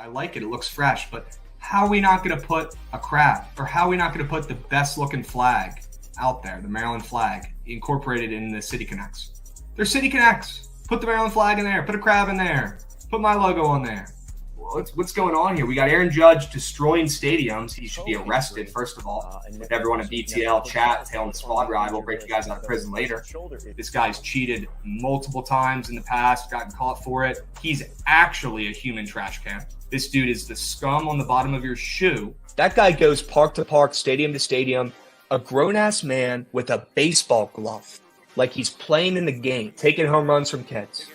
I like it. It looks fresh. But how are we not going to put a crab, or how are we not going to put the best looking flag out there, the Maryland flag, incorporated in the City Connects? They're City Connects. Put the Maryland flag in there. Put a crab in there. Put my logo on there. What's going on here? We got Aaron Judge destroying stadiums. He should be arrested, first of all. With everyone at BTL chat, Tail and Squad Ride, we'll break you guys out of prison later. This guy's cheated multiple times in the past, gotten caught for it. He's actually a human trash can. This dude is the scum on the bottom of your shoe. That guy goes park to park, stadium to stadium, a grown-ass man with a baseball glove, like he's playing in the game, taking home runs from kids,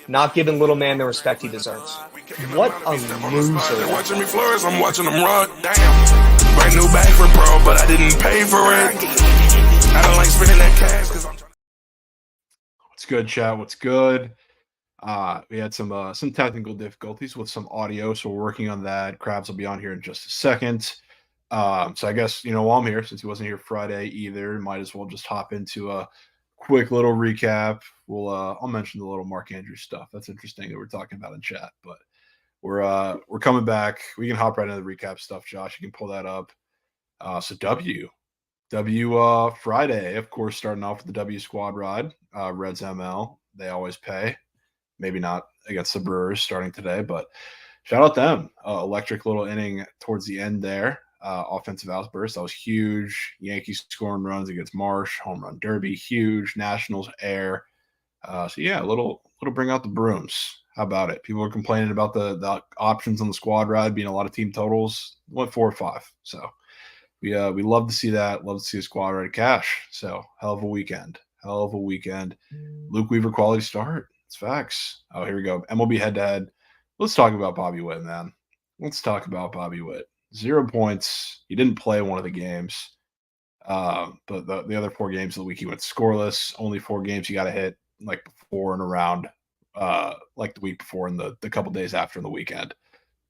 not giving little man the respect he deserves. What a loser. Watching me flourish, I'm watching them run. Damn. Brand new bag for bro, but I didn't pay for it. I don't like spending that cash because I'm trying. What's good, chat? What's good? We had some technical difficulties with some audio, so we're working on that. Krabs will be on here in just a second. So I guess, while I'm here, since he wasn't here Friday either, might as well just hop into a quick little recap. I'll mention the little Mark Andrews stuff. That's interesting that we're talking about in chat, but we're coming back. We can hop right into the recap stuff, Josh. You can pull that up. So W Friday, of course, starting off with the W Squad Ride. Reds ML, they always pay. Maybe not against the Brewers starting today, but shout out them. Electric little inning towards the end there. Offensive outburst. That was huge. Yankees scoring runs against Marsh. Home run derby, huge. Nationals air. So yeah, a little bring out the brooms. How about it? People are complaining about the options on the Squad Ride being a lot of team totals. Went 4 or 5. So we love to see that. Love to see a Squad Ride cash. So hell of a weekend. Luke Weaver quality start. It's facts. Oh, here we go. MLB head to head. Let's talk about Bobby Witt, man. Let's talk about Bobby Witt. 0 points. He didn't play one of the games. But the other 4 games of the week, he went scoreless. Only 4 games he got a hit like before and around like the week before and the couple days after the weekend.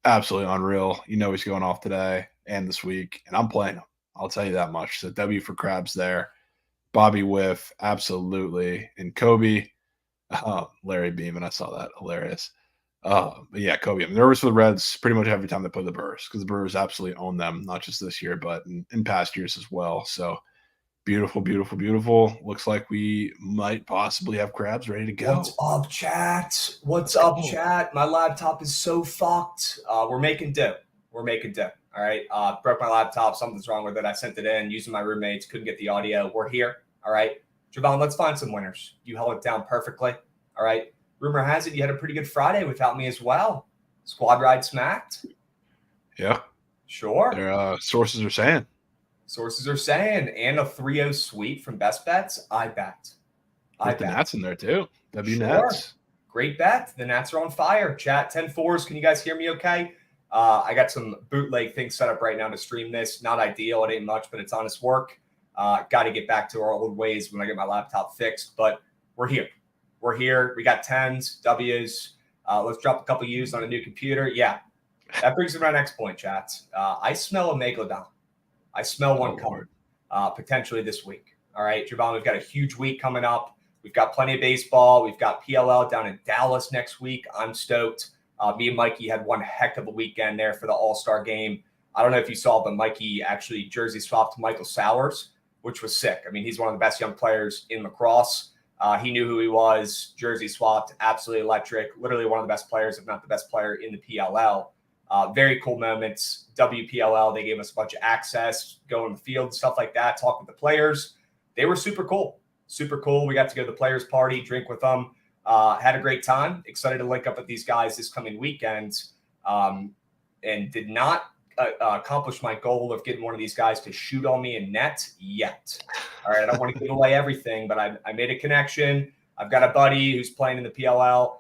Absolutely unreal. He's going off today and this week, and I'm playing him. I'll tell you that much. So W for Krabs there. Bobby Whiff, absolutely. And Kobe, Larry Beeman, I saw that. Hilarious. But yeah, Kobe. I'm nervous for the Reds pretty much every time they play the Brewers because the Brewers absolutely own them, not just this year, but in past years as well. So beautiful, beautiful, beautiful. Looks like we might possibly have Krabs ready to go. What's up, chat? What's up, chat? My laptop is so fucked. We're making do. All right. Broke my laptop. Something's wrong with it. I sent it in using my roommates. Couldn't get the audio. We're here. All right. Javon, let's find some winners. You held it down perfectly. All right. Rumor has it you had a pretty good Friday without me as well. Squad Ride smacked. Yeah. Sure. Their sources are saying. And a 3-0 sweep from Best Bets. I bet. With the Nats in there too. W Sure. Nats. Great bet. The Nats are on fire. Chat 10-4s. Can you guys hear me okay? I got some bootleg things set up right now to stream this. Not ideal. It ain't much, but it's honest work. Got to get back to our old ways when I get my laptop fixed. But we're here. We got 10s, W's. Let's drop a couple U's on a new computer. Yeah. That brings me to my next point, chat. I smell a Megalodon. I smell one coming potentially this week. All right, Javon, we've got a huge week coming up. We've got plenty of baseball. We've got PLL down in Dallas next week. I'm stoked. Me and Mikey had one heck of a weekend there for the All-Star game. I don't know if you saw, but Mikey actually jersey swapped Michael Sowers, which was sick. I mean, he's one of the best young players in lacrosse. He knew who he was. Jersey swapped, absolutely electric. Literally one of the best players, if not the best player in the PLL. Very cool moments. WPLL, they gave us a bunch of access, go in the field, stuff like that, talk with the players. They were super cool. We got to go to the players' party, drink with them. Had a great time. Excited to link up with these guys this coming weekend. And did not accomplish my goal of getting one of these guys to shoot on me in net yet. All right, I don't want to give away everything, but I made a connection. I've got a buddy who's playing in the PLL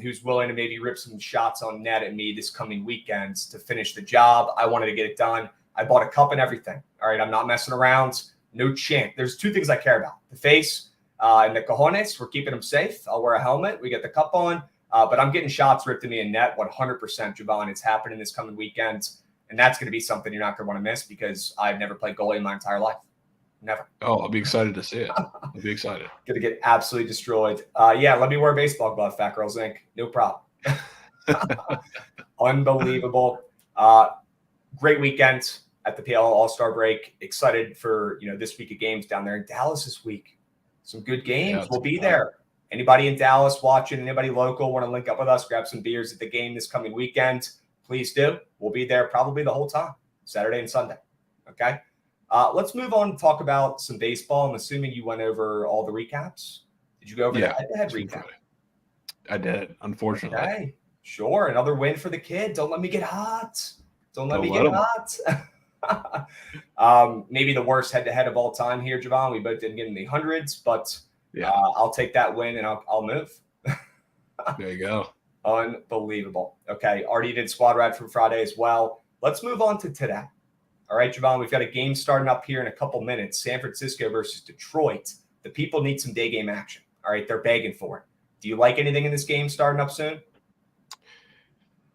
who's willing to maybe rip some shots on net at me this coming weekend to finish the job. I wanted to get it done. I bought a cup and everything. All right, I'm not messing around. No chance. There's 2 things I care about. The face and the cojones. We're keeping them safe. I'll wear a helmet. We get the cup on. But I'm getting shots ripped at me in net 100%, Javon. It's happening this coming weekend. And that's going to be something you're not going to want to miss because I've never played goalie in my entire life. Never. Oh, I'll be excited to see it. I'll be excited. Going to get absolutely destroyed. Yeah, let me wear a baseball glove, Fat Girls Inc. No problem. Unbelievable. Great weekend at the PL All-Star break. Excited for this week of games down there in Dallas this week. Some good games. We'll be there. Anybody in Dallas watching, anybody local want to link up with us, grab some beers at the game this coming weekend, please do. We'll be there probably the whole time, Saturday and Sunday. Okay? Let's move on and talk about some baseball. I'm assuming you went over all the recaps. Did you go over the head-to-head recap? I did, unfortunately. Okay. Sure. Another win for the kid. Don't let me get hot. Don't let me get hot. Maybe the worst head-to-head of all time here, Javon. We both didn't get in the hundreds, but I'll take that win and I'll move. There you go. Unbelievable. Okay. Already did squad ride from Friday as well. Let's move on to today. All right, Javon, we've got a game starting up here in a couple minutes. San Francisco versus Detroit. The people need some day game action. All right, they're begging for it. Do you like anything in this game starting up soon?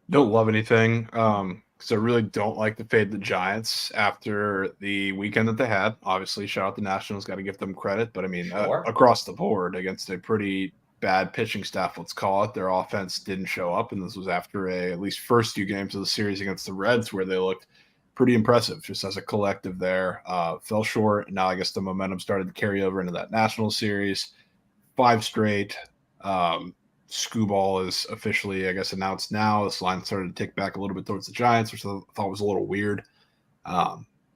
Don't love anything because I really don't like to fade the Giants after the weekend that they had. Obviously, shout out the Nationals, got to give them credit. But, I mean, across the board against a pretty bad pitching staff, let's call it, their offense didn't show up. And this was after at least first few games of the series against the Reds where they looked pretty impressive just as a collective there. Fell short. And now I guess the momentum started to carry over into that National Series. 5 straight. Skubal is officially, I guess, announced now. This line started to tick back a little bit towards the Giants, which I thought was a little weird.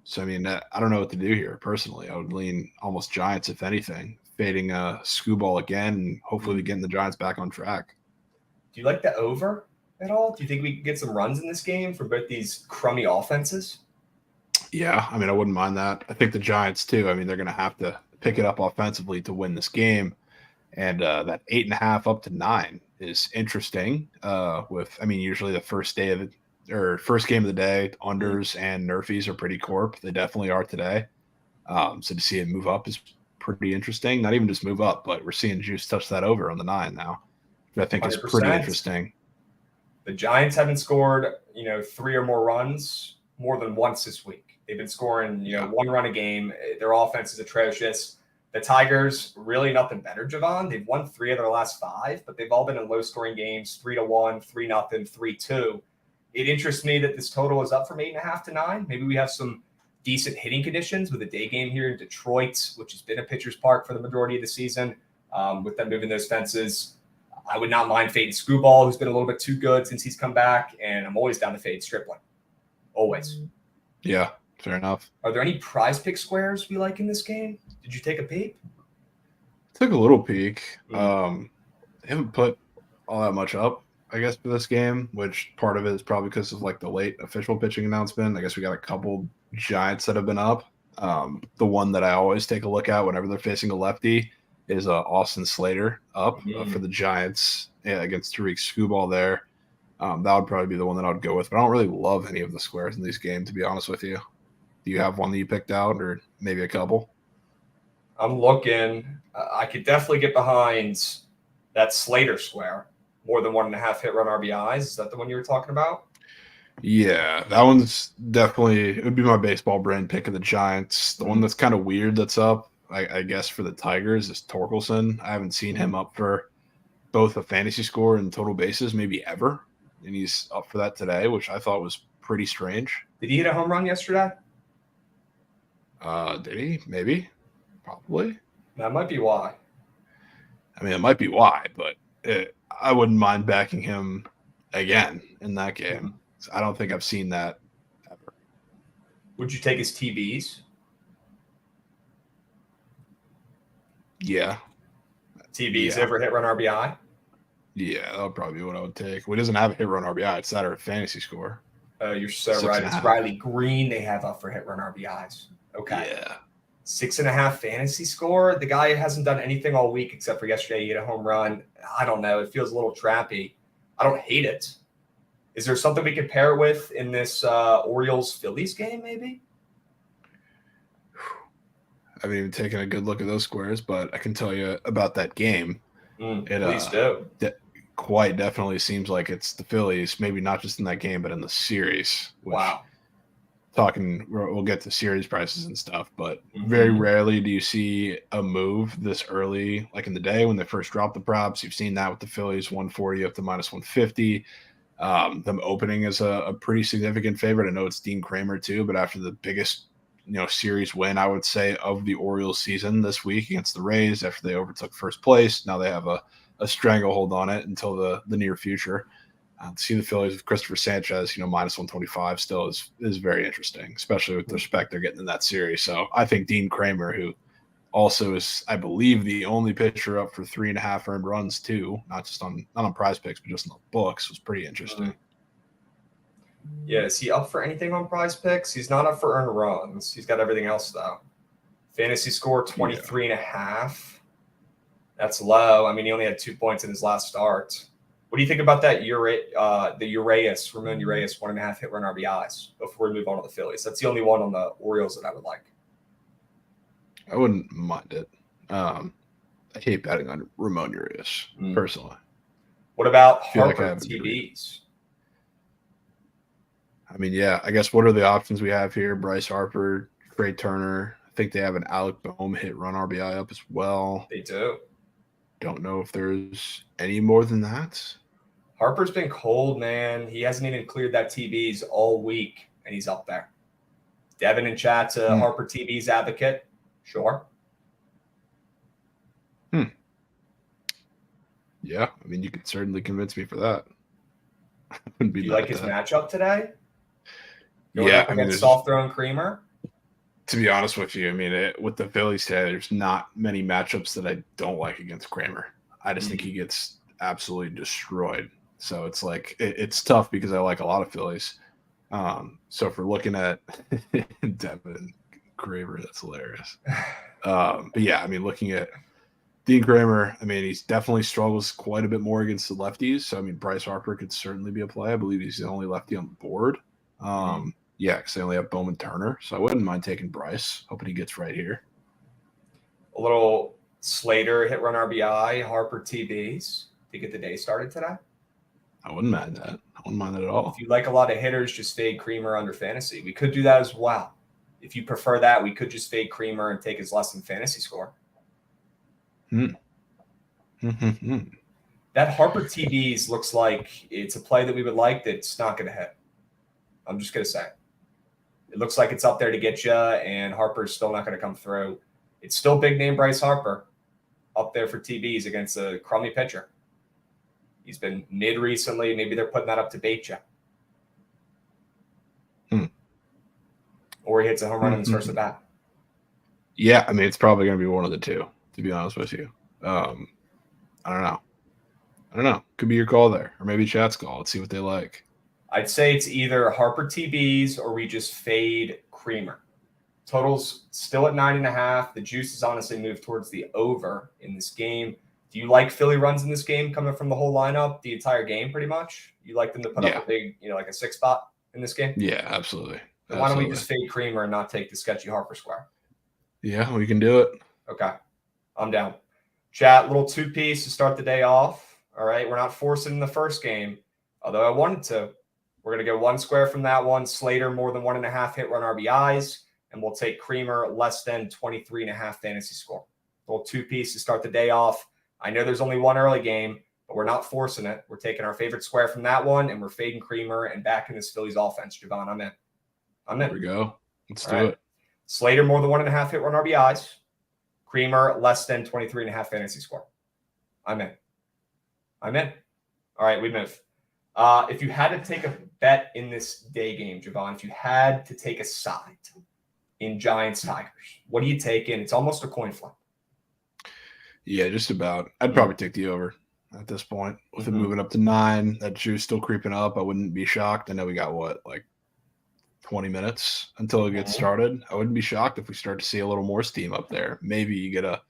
So, I mean, I don't know what to do here personally. I would lean almost Giants, if anything, fading Skubal again and hopefully getting the Giants back on track. Do you like the over at all? Do you think we can get some runs in this game for both these crummy offenses? Yeah, I mean, I wouldn't mind that. I think the Giants, too. I mean, they're going to have to pick it up offensively to win this game. And that 8.5 up to 9 is interesting. Usually the first game of the day, unders and nerfies are pretty corp. They definitely are today. So to see it move up is pretty interesting. Not even just move up, but we're seeing juice touch that over on the 9 now, which I think 100%. Is pretty interesting. The Giants haven't scored, 3 or more runs more than once this week. They've been scoring, 1 run a game. Their offense is atrocious. The Tigers, really nothing better, Javon. They've won 3 of their last 5, but they've all been in low-scoring games, 3-1, 3-0, 3-2. It interests me that this total is up from 8.5 to 9. Maybe we have some decent hitting conditions with a day game here in Detroit, which has been a pitcher's park for the majority of the season, with them moving those fences. I would not mind fading Skubal, who's been a little bit too good since he's come back, and I'm always down to fade Stripling. Always. Yeah, fair enough. Are there any prize pick squares we like in this game? Did you take a peek? Took a little peek. They haven't put all that much up, I guess, for this game, which part of it is probably because of like the late official pitching announcement. I guess we got a couple Giants that have been up. The one that I always take a look at whenever they're facing a lefty is Austin Slater up for the Giants against Tariq Skubal there. That would probably be the one that I would go with. But I don't really love any of the squares in these games, to be honest with you. Do you have one that you picked out or maybe a couple? I'm looking. I could definitely get behind that Slater square. More than 1.5 hit run RBIs. Is that the one you were talking about? Yeah, that one's definitely – it would be my baseball brain pick of the Giants. The one that's kind of weird that's up, I guess, for the Tigers is Torkelson. I haven't seen him up for both a fantasy score and total bases maybe ever. And he's up for that today, which I thought was pretty strange. Did he hit a home run yesterday? Did he? Maybe. Probably. That might be why. I mean, it might be why, but I wouldn't mind backing him again in that game. I don't think I've seen that ever. Would you take his TVs? Yeah. TVs over hit run RBI? Yeah, that would probably be what I would take. Well, he doesn't have a hit run RBI. It's that or a fantasy score. You're so right. It's Riley Green they have up for hit run RBIs. Okay. Yeah. 6.5 fantasy score. The guy hasn't done anything all week except for yesterday. He hit a home run. I don't know. It feels a little trappy. I don't hate it. Is there something we could pair it with in this Orioles-Phillies game, maybe? I haven't even taken a good look at those squares, but I can tell you about that game. Please do. Quite definitely seems like it's the Phillies, maybe not just in that game, but in the series. Wow. We'll get to series prices and stuff, but very rarely do you see a move this early, like in the day when they first dropped the props. You've seen that with the Phillies, 140 up to minus 150. Them opening as a pretty significant favorite. I know it's Dean Kramer too, but after the biggest series win, I would say, of the Orioles season this week against the Rays, after they overtook first place, now they have a stranglehold on it until the near future. To see the Phillies with Christopher Sanchez, minus 125 still is very interesting, especially with the respect they're getting in that series. So I think Dean Kramer, who also is, I believe, the only pitcher up for 3.5 earned runs too, not on Prize Picks, but just on the books, was pretty interesting. Yeah, is he up for anything on Prize Picks? He's not up for earned runs. He's got everything else though. Fantasy score 23.5. That's low. I mean, he only had 2 points in his last start. What do you think about that the Urias, Ramon Urias 1.5 hit run RBIs before we move on to the Phillies? That's the only one on the Orioles that I would like. I wouldn't mind it. I hate betting on Ramon Urias, personally. What about Harper TVs? I mean, yeah, I guess what are the options we have here? Bryce Harper, Trey Turner. I think they have an Alec Boehm hit run RBI up as well. They do. Don't know if there's any more than that. Harper's been cold, man. He hasn't even cleared that TVs all week, and he's up there. Devin in chat's a Harper TVs advocate. Sure. Yeah, I mean, you could certainly convince me for that. Do you like his matchup today? Yeah, I mean, soft throwing Creamer. To be honest with you, I mean, with the Phillies today, there's not many matchups that I don't like against Kramer. I just think he gets absolutely destroyed. So it's like it's tough because I like a lot of Phillies. So if we're looking at Devin Kramer, that's hilarious. But yeah, I mean, looking at Dean Kramer, I mean, he's definitely struggles quite a bit more against the lefties. So I mean, Bryce Harper could certainly be a play. I believe he's the only lefty on the board. Yeah, because they only have Bowman Turner, so I wouldn't mind taking Bryce. Hoping he gets right here. A little Slater hit run RBI, Harper TVs to get the day started today. I wouldn't mind that. I wouldn't mind that at all. If you like a lot of hitters, just fade Creamer under fantasy. We could do that as well. If you prefer that, we could just fade Creamer and take his less than fantasy score. That Harper TVs looks like it's a play that we would like that's not going to hit. I'm just going to say. It looks like it's up there to get you, and Harper's still not going to come through. It's still big name Bryce Harper up there for TVs against a crummy pitcher. He's been mid recently. Maybe they're putting that up to bait you. Or he hits a home run in his first at bat. Yeah, I mean, it's probably going to be one of the two, to be honest with you. I don't know. Could be your call there, or maybe chat's call. Let's see what they like. I'd say it's either Harper TVs or we just fade Creamer. Total's still at 9.5. The juice has honestly moved towards the over in this game. Do you like Philly runs in this game coming from the whole lineup, the entire game pretty much? You like them to put up a big, like a 6 spot in this game? Yeah, absolutely. Why don't we just fade Creamer and not take the sketchy Harper square? Yeah, we can do it. Okay. I'm down. Chat, little 2-piece to start the day off. All right. We're not forcing in the first game, although I wanted to. We're going to go 1 square from that one. Slater, more than 1.5 hit run RBIs. And we'll take Creamer less than 23.5 fantasy score. Little 2-piece to start the day off. I know there's only one early game, but we're not forcing it. We're taking our favorite square from that one, and we're fading Creamer and back in this Phillies offense. Javon, I'm in. There we go. Let's do it. Slater, more than 1.5 hit run RBIs. Creamer, less than 23.5 fantasy score. I'm in. All right, we move. If you had to take a bet in this day game, Javon, if you had to take a side in Giants-Tigers, what are you taking? It's almost a coin flip. Yeah, just about. I'd probably take the over at this point. With it moving up to 9, that juice still creeping up, I wouldn't be shocked. I know we got, 20 minutes until it gets started. I wouldn't be shocked if we start to see a little more steam up there. Maybe you get a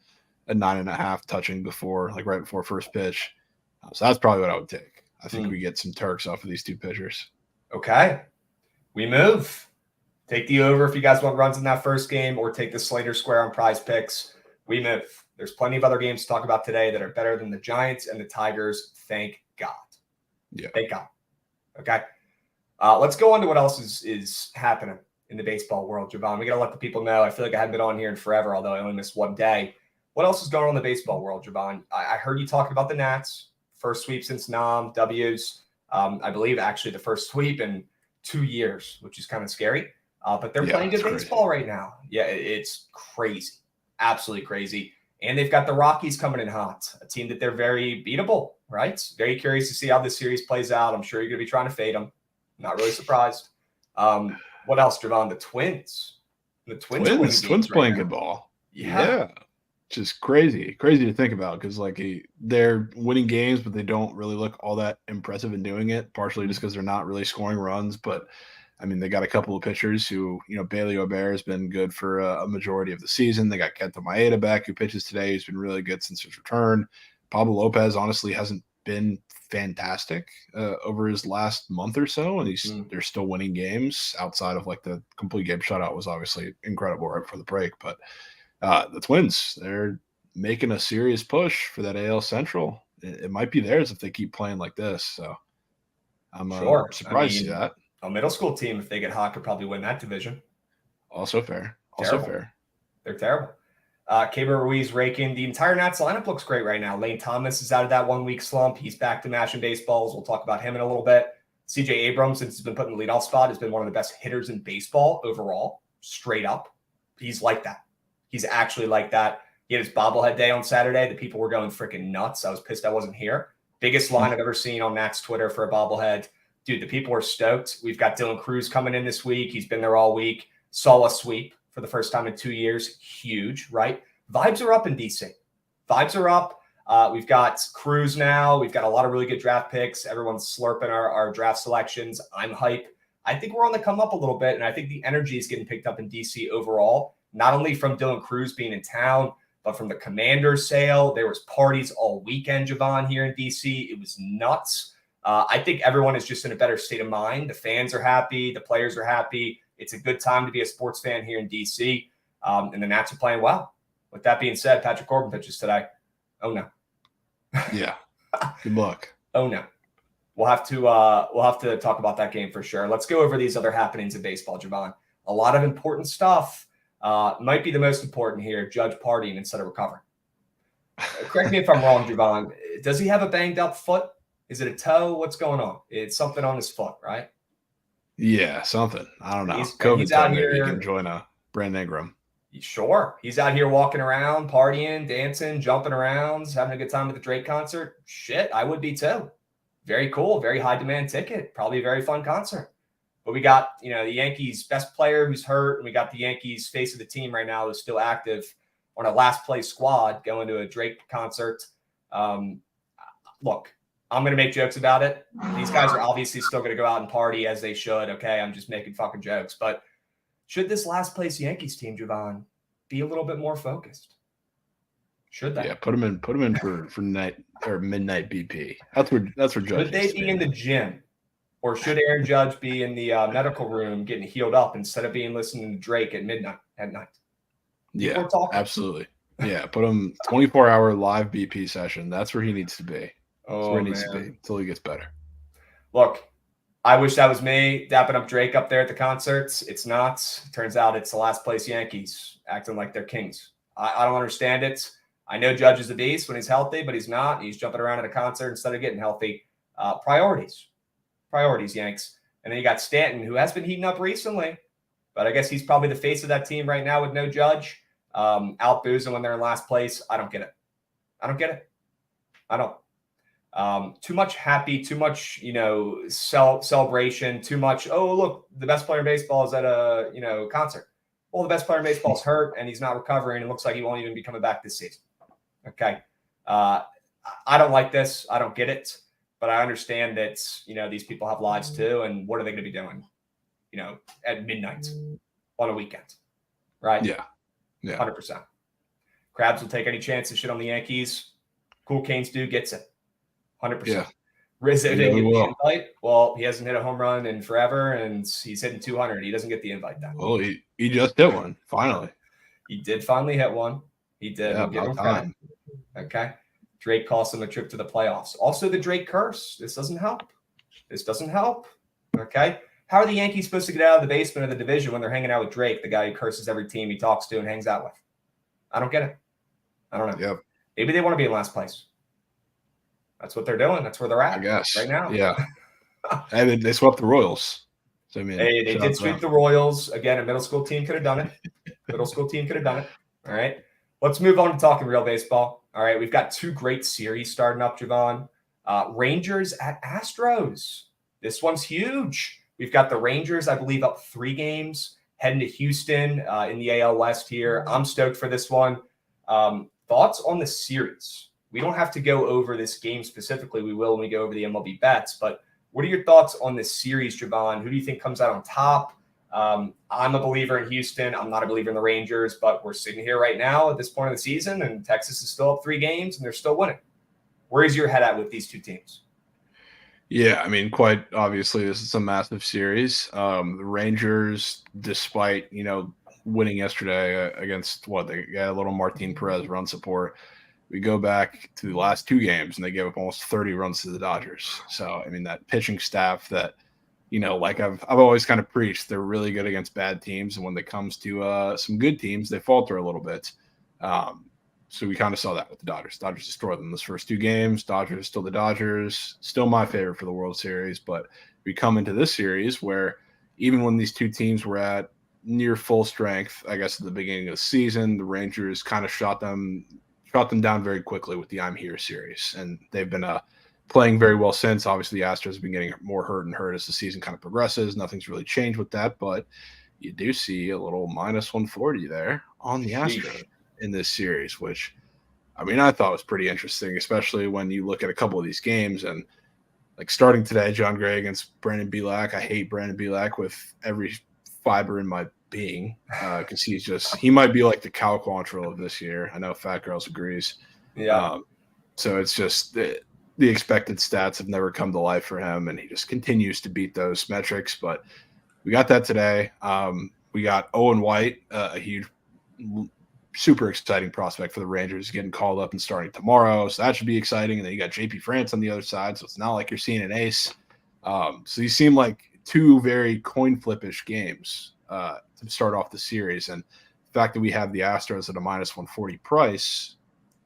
9.5 touching before, right before first pitch. So that's probably what I would take. I think we get some Turks off of these two pitchers. Okay. We move. Take the over if you guys want runs in that first game, or take the Slater square on Prize Picks. We move. There's plenty of other games to talk about today that are better than the Giants and the Tigers. Thank God. Yeah. Thank God. Okay. Let's go on to what else is happening in the baseball world, Javon. We got to let the people know. I feel like I haven't been on here in forever, although I only missed one day. What else is going on in the baseball world, Javon? I heard you talking about the Nats. First sweep since Nam, W's. I believe actually the first sweep in 2 years, which is kind of scary. But they're Yeah, playing good it's baseball right now. Yeah, it's crazy. Absolutely crazy. And they've got the Rockies coming in hot, a team that they're very beatable, right? Very curious to see how this series plays out. I'm sure you're going to be trying to fade them. Not really surprised. What else, Javon? The Twins. The Twins are winning games Twins right playing now. good ball. Yeah. Just crazy to think about because like they're winning games, but they don't really look all that impressive in doing it. Partially just because they're not really scoring runs, but I mean they got a couple of pitchers who Bailey Ober has been good for a majority of the season. They got Kenta Maeda back who pitches today. He's been really good since his return. Pablo Lopez honestly hasn't been fantastic over his last month or so, and they're still winning games outside of like the complete game shutout was obviously incredible right before the break, but. The Twins, they're making a serious push for that AL Central. It might be theirs if they keep playing like this. So I'm surprised to see that. A middle school team, if they get hot, could probably win that division. Also fair. They're terrible. Keibert Ruiz raking. The entire Nats lineup looks great right now. Lane Thomas is out of that 1 week slump. He's back to mashing baseballs. We'll talk about him in a little bit. CJ Abrams, since he's been put in the leadoff spot, has been one of the best hitters in baseball overall, straight up. He's like that. He's actually like that. He had his bobblehead day on Saturday. The people were going freaking nuts. I was pissed I wasn't here. Biggest line I've ever seen on Nats Twitter for a bobblehead. Dude, the people are stoked. We've got Dylan Cruz coming in this week. He's been there all week. Saw a sweep for the first time in 2 years. Huge, right? Vibes are up in DC. Vibes are up. We've got Cruz now. We've got a lot of really good draft picks. Everyone's slurping our draft selections. I'm hype. I think we're on the come up a little bit, and I think the energy is getting picked up in DC overall. Not only from Dylan Cruz being in town, but from the Commanders sale. There was parties all weekend, Javon, here in D.C. It was nuts. I think everyone is just in a better state of mind. The fans are happy. The players are happy. It's a good time to be a sports fan here in D.C., and the Nats are playing well. With that being said, Patrick Corbin pitches today. Oh, no. Yeah. Good luck. Oh, no. We'll have to talk about that game for sure. Let's go over these other happenings in baseball, Javon. A lot of important stuff. Might be the most important here, Judge partying instead of recovering. Correct me if I'm wrong, Javon. Does he have a banged up foot? Is it a toe? What's going on? It's something on his foot, right? Yeah, something. I don't know. He's out here. He can join a Brandon Ingram. Sure. He's out here walking around, partying, dancing, jumping around, having a good time at the Drake concert. Shit, I would be too. Very cool. Very high demand ticket. Probably a very fun concert. But we got, the Yankees' best player who's hurt, and we got the Yankees' face of the team right now who's still active on a last place squad going to a Drake concert. Look, I'm going to make jokes about it. These guys are obviously still going to go out and party as they should. Okay, I'm just making fucking jokes. But should this last place Yankees team, Javon, be a little bit more focused? Should they? Yeah, put them in for night or midnight BP. That's where Judge. Should they be in the gym? Or should Aaron Judge be in the medical room getting healed up instead of being listening to Drake at midnight at night? Yeah, absolutely. Yeah, put him 24-hour live BP session. That's where he needs to be. That's where he needs to be until he gets better. Look, I wish that was me dapping up Drake up there at the concerts. It's not. Turns out it's the last place Yankees acting like they're kings. I don't understand it. I know Judge is a beast when he's healthy, but he's not. He's jumping around at a concert instead of getting healthy. Priorities, Yanks. And then you got Stanton, who has been heating up recently, but I guess he's probably the face of that team right now with no Judge. Out boozing when they're in last place. I don't get it. I don't. Too much happy, too much, celebration, too much, oh, look, the best player in baseball is at a, concert. Well, the best player in baseball is hurt, and he's not recovering. It looks like he won't even be coming back this season. Okay. I don't like this. I don't get it. But I understand that, these people have lives too. And what are they going to be doing, at midnight on a weekend? Right? Yeah. 100%. Krabs will take any chance to shit on the Yankees. Cool Canes dude gets it. 100%. Yeah. Rizzo didn't get the invite. Well, he hasn't hit a home run in forever, and he's hitting 200. He doesn't get the invite then. Well, he just hit one, finally. He did finally hit one. He did. Yeah, about time. Okay. Drake cost him a trip to the playoffs. Also, the Drake curse. This doesn't help. Okay. How are the Yankees supposed to get out of the basement of the division when they're hanging out with Drake, the guy who curses every team he talks to and hangs out with? I don't get it. I don't know. Yep. Maybe they want to be in last place. That's what they're doing. That's where they're at. I guess right now. Yeah. And they swept the Royals. So I mean, Hey, they shout did out to sweep them. the Royals. Again, a middle school team could have done it. Middle school team could have done it. All right. Let's move on to talking real baseball. All right. We've got two great series starting up, Javon. Rangers at Astros. This one's huge. We've got the Rangers, I believe, up 3 games, heading to Houston in the AL West here. I'm stoked for this one. Thoughts on the series? We don't have to go over this game specifically. We will when we go over the MLB bets. But what are your thoughts on this series, Javon? Who do you think comes out on top? I'm a believer in Houston. I'm not a believer in the Rangers, but we're sitting here right now at this point of the season, and Texas is still up 3 games, and they're still winning. Where is your head at with these two teams? Yeah, I mean, quite obviously, this is a massive series. The Rangers, despite winning yesterday against they got a little Martin Perez run support. We go back to the last 2 games, and they gave up almost 30 runs to the Dodgers. So, I mean, that pitching staff that, like I've always kind of preached, they're really good against bad teams, and when it comes to some good teams, they falter a little bit. So we kind of saw that with the Dodgers. Dodgers destroyed them those first 2 games. Dodgers still the Dodgers, still my favorite for the World Series. But we come into this series where even when these 2 teams were at near full strength, I guess at the beginning of the season, the Rangers kind of shot them down very quickly with the I'm Here series. And they've been playing very well since. Obviously, the Astros have been getting more hurt and hurt as the season kind of progresses. Nothing's really changed with that, but you do see a little minus 140 there on the Astros in this series, which, I mean, I thought was pretty interesting, especially when you look at a couple of these games. And like starting today, John Gray against Brandon Bielak. I hate Brandon Bielak with every fiber in my being because he might be like the Cal Quantrill of this year. I know Fat Girls agrees. Yeah. So it's just the expected stats have never come to life for him, and he just continues to beat those metrics. But we got that today. We got Owen White, a huge, super exciting prospect for the Rangers, getting called up and starting tomorrow. So that should be exciting. And then you got JP France on the other side. So it's not like you're seeing an ace. So these seem like 2 very coin flip-ish games to start off the series. And the fact that we have the Astros at a minus 140 price,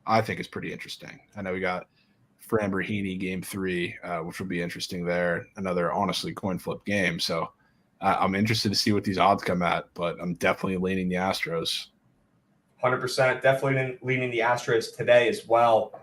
I think is pretty interesting. I know we got Framber Heaney game 3, which will be interesting there. Another honestly coin flip game. So I'm interested to see what these odds come at, but I'm definitely leaning the Astros. 100%. Definitely leaning the Astros today as well.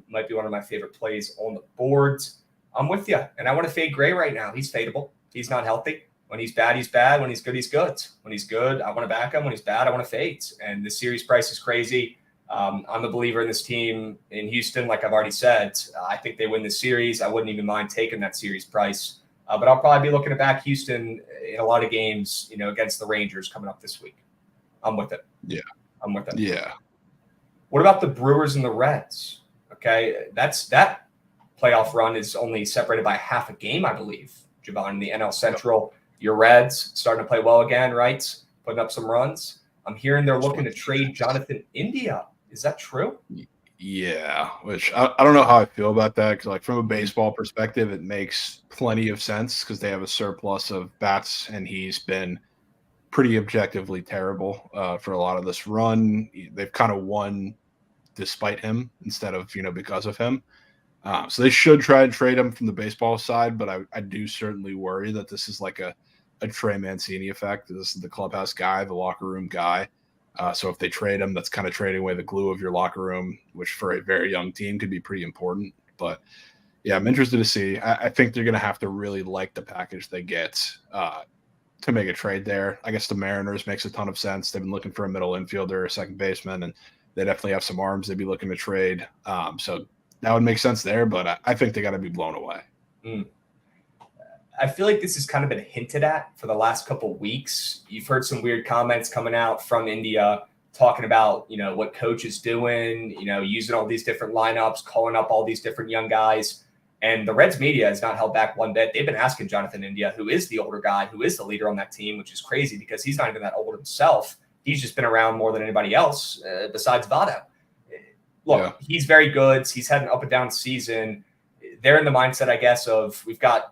Might be one of my favorite plays on the boards. I'm with you. And I want to fade Gray right now. He's fadeable. He's not healthy. When he's bad, he's bad. When he's good, he's good. When he's good, I want to back him. When he's bad, I want to fade. And the series price is crazy. I'm a believer in this team in Houston. Like I've already said, I think they win this series. I wouldn't even mind taking that series price. But I'll probably be looking to back Houston in a lot of games, against the Rangers coming up this week. I'm with it. Yeah. I'm with it. Yeah. What about the Brewers and the Reds? Okay, that playoff run is only separated by half a game, I believe. Javon, in the NL Central, your Reds starting to play well again, right? Putting up some runs. I'm hearing they're looking to trade Jonathan India. Is that true? Yeah, which I don't know how I feel about that, because like from a baseball perspective, it makes plenty of sense because they have a surplus of bats, and he's been pretty objectively terrible for a lot of this run. They've kind of won despite him instead of because of him. So they should try and trade him from the baseball side, but I do certainly worry that this is like a Trey Mancini effect. This is the clubhouse guy, the locker room guy. So if they trade him, that's kind of trading away the glue of your locker room, which for a very young team could be pretty important. But yeah, I'm interested to see. I think they're going to have to really like the package they get to make a trade there. I guess the Mariners makes a ton of sense. They've been looking for a middle infielder, a second baseman, and they definitely have some arms they'd be looking to trade. So that would make sense there, but I think they got to be blown away. I feel like this has kind of been hinted at for the last couple of weeks. You've heard some weird comments coming out from India talking about, what coach is doing, using all these different lineups, calling up all these different young guys. And the Reds media has not held back one bit. They've been asking Jonathan India, who is the older guy, who is the leader on that team, which is crazy because he's not even that old himself. He's just been around more than anybody else besides Votto. Look, He's very good. He's had an up and down season. They're in the mindset, I guess, of we've got,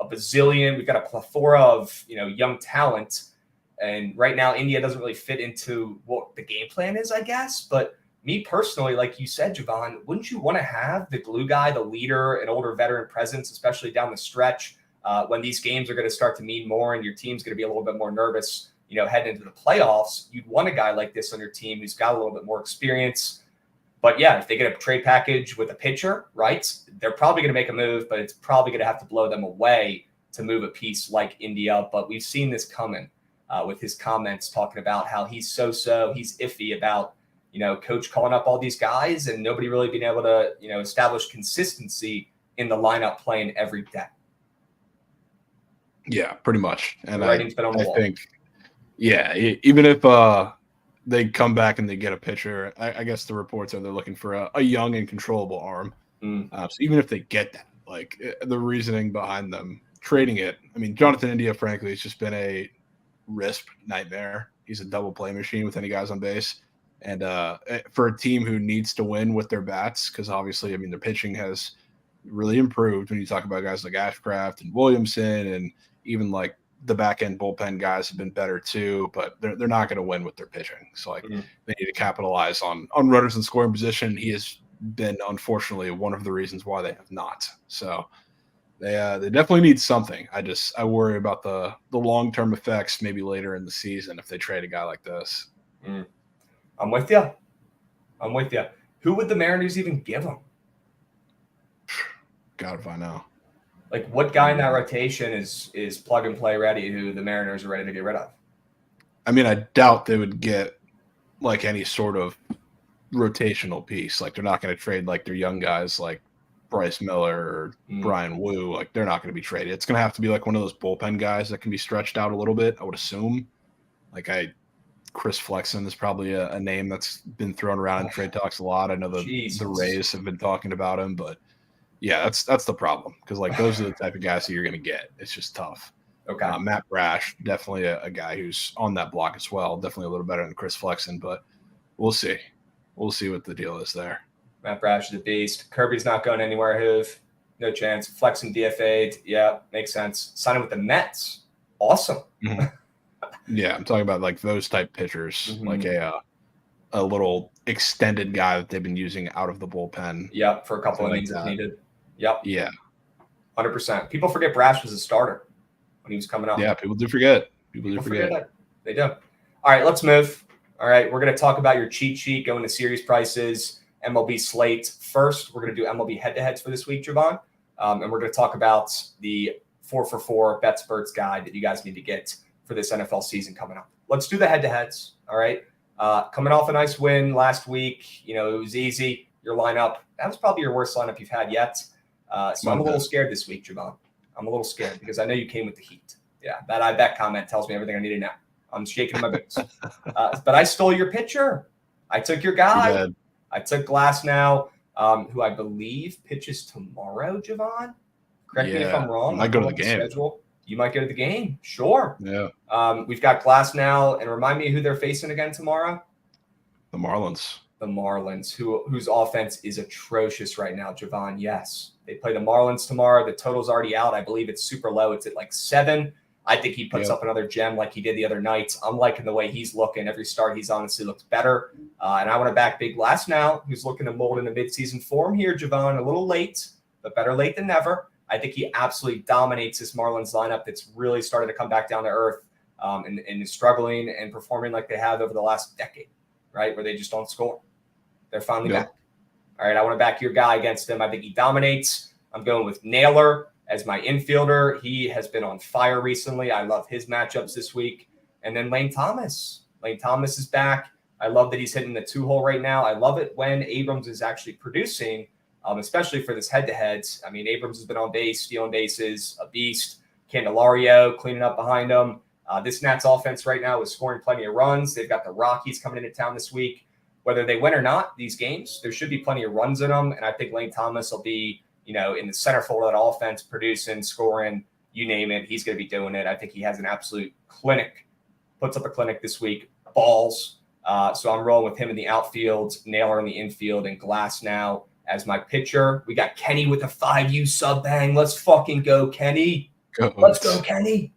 a bazillion, we've got a plethora of, young talent. And right now, India doesn't really fit into what the game plan is, I guess. But me personally, like you said, Javon, wouldn't you want to have the glue guy, the leader, an older veteran presence, especially down the stretch when these games are going to start to mean more and your team's going to be a little bit more nervous, heading into the playoffs? You'd want a guy like this on your team who's got a little bit more experience. But yeah, if they get a trade package with a pitcher, right, they're probably going to make a move, but it's probably going to have to blow them away to move a piece like India. But we've seen this coming with his comments talking about how he's he's iffy about, coach calling up all these guys and nobody really being able to, establish consistency in the lineup playing every day. Yeah, pretty much. And the writing's been on the wall. Think, yeah, even if they come back and they get a pitcher, I guess the reports are they're looking for a young and controllable arm. So even if they get that, like the reasoning behind them trading it, I mean, Jonathan India, frankly, has just been a risk nightmare. He's a double play machine with any guys on base. And for a team who needs to win with their bats, because obviously, I mean, their pitching has really improved when you talk about guys like Ashcraft and Williamson, and even like the back end bullpen guys have been better too, but they're not going to win with their pitching. So like they need to capitalize on runners in scoring position. He has been, unfortunately, one of the reasons why they have not. So they definitely need something. I worry about the long-term effects maybe later in the season if they trade a guy like this. I'm with you. Who would the Mariners even give him? God, if I know. Like, what guy in that rotation is plug and play ready who the Mariners are ready to get rid of? I mean, I doubt they would get like any sort of rotational piece. Like, they're not going to trade like their young guys like Bryce Miller or Brian Wu. Like, they're not going to be traded. It's going to have to be like one of those bullpen guys that can be stretched out a little bit, I would assume. Chris Flexen is probably a name that's been thrown around in trade talks a lot. I know the Rays have been talking about him, but yeah, that's the problem, because like those are the type of guys that you're going to get. It's just tough. Okay. Matt Brash, definitely a guy who's on that block as well. Definitely a little better than Chris Flexen, but we'll see. We'll see what the deal is there. Matt Brash is a beast. Kirby's not going anywhere. Hoove, no chance. Flexen DFA'd. Yeah, makes sense. Signing with the Mets. Awesome. Yeah, I'm talking about like those type pitchers, like a little extended guy that they've been using out of the bullpen. Yep, for a couple of innings if needed. Yep. Yeah. 100%. People forget Brash was a starter when he was coming up. Yeah, people do forget. People do forget that. They do. All right, let's move. All right, we're going to talk about your cheat sheet, going to series prices, MLB slate. First, we're going to do MLB head-to-heads for this week, Javon. And we're going to talk about the 4for4 BetSperts guide that you guys need to get for this NFL season coming up. Let's do the head-to-heads, all right? Coming off a nice win last week, it was easy. Your lineup, that was probably your worst lineup you've had yet. So I'm a little scared this week, Javon. I'm a little scared because I know you came with the heat. Yeah, that I bet comment tells me everything I need to know. I'm shaking my boots. But I stole your pitcher. I took your guy. I took Glasnow, who I believe pitches tomorrow, Javon. Correct me if I'm wrong. I go to the game. Schedule. You might go to the game. Sure. Yeah. We've got Glasnow, and remind me who they're facing again tomorrow. The Marlins. The Marlins, whose offense is atrocious right now, Javon. Yes. They play the Marlins tomorrow. The total's already out. I believe it's super low. It's at like 7. I think he puts up another gem like he did the other night. I'm liking the way he's looking. Every start, he's honestly looks better. And I want to back Big Glasnow, who's looking to mold into midseason form here, Javon. A little late, but better late than never. I think he absolutely dominates this Marlins lineup that's really started to come back down to earth and is struggling and performing like they have over the last decade, right, where they just don't score. They're finally back. All right, I want to back your guy against him. I think he dominates. I'm going with Naylor as my infielder. He has been on fire recently. I love his matchups this week. And then Lane Thomas. Lane Thomas is back. I love that he's hitting the 2-hole right now. I love it when Abrams is actually producing, especially for this head-to-head. I mean, Abrams has been on base, stealing bases, a beast. Candelario cleaning up behind him. This Nats offense right now is scoring plenty of runs. They've got the Rockies coming into town this week. Whether they win or not, these games, there should be plenty of runs in them. And I think Lane Thomas will be, in the centerfold of that offense, producing, scoring, you name it. He's going to be doing it. I think he has an absolute clinic, puts up a clinic this week, balls. So I'm rolling with him in the outfield, Naylor in the infield, and Glasnow as my pitcher. We got Kenny with a 5U sub bang. Let's fucking go, Kenny. Let's go, Kenny.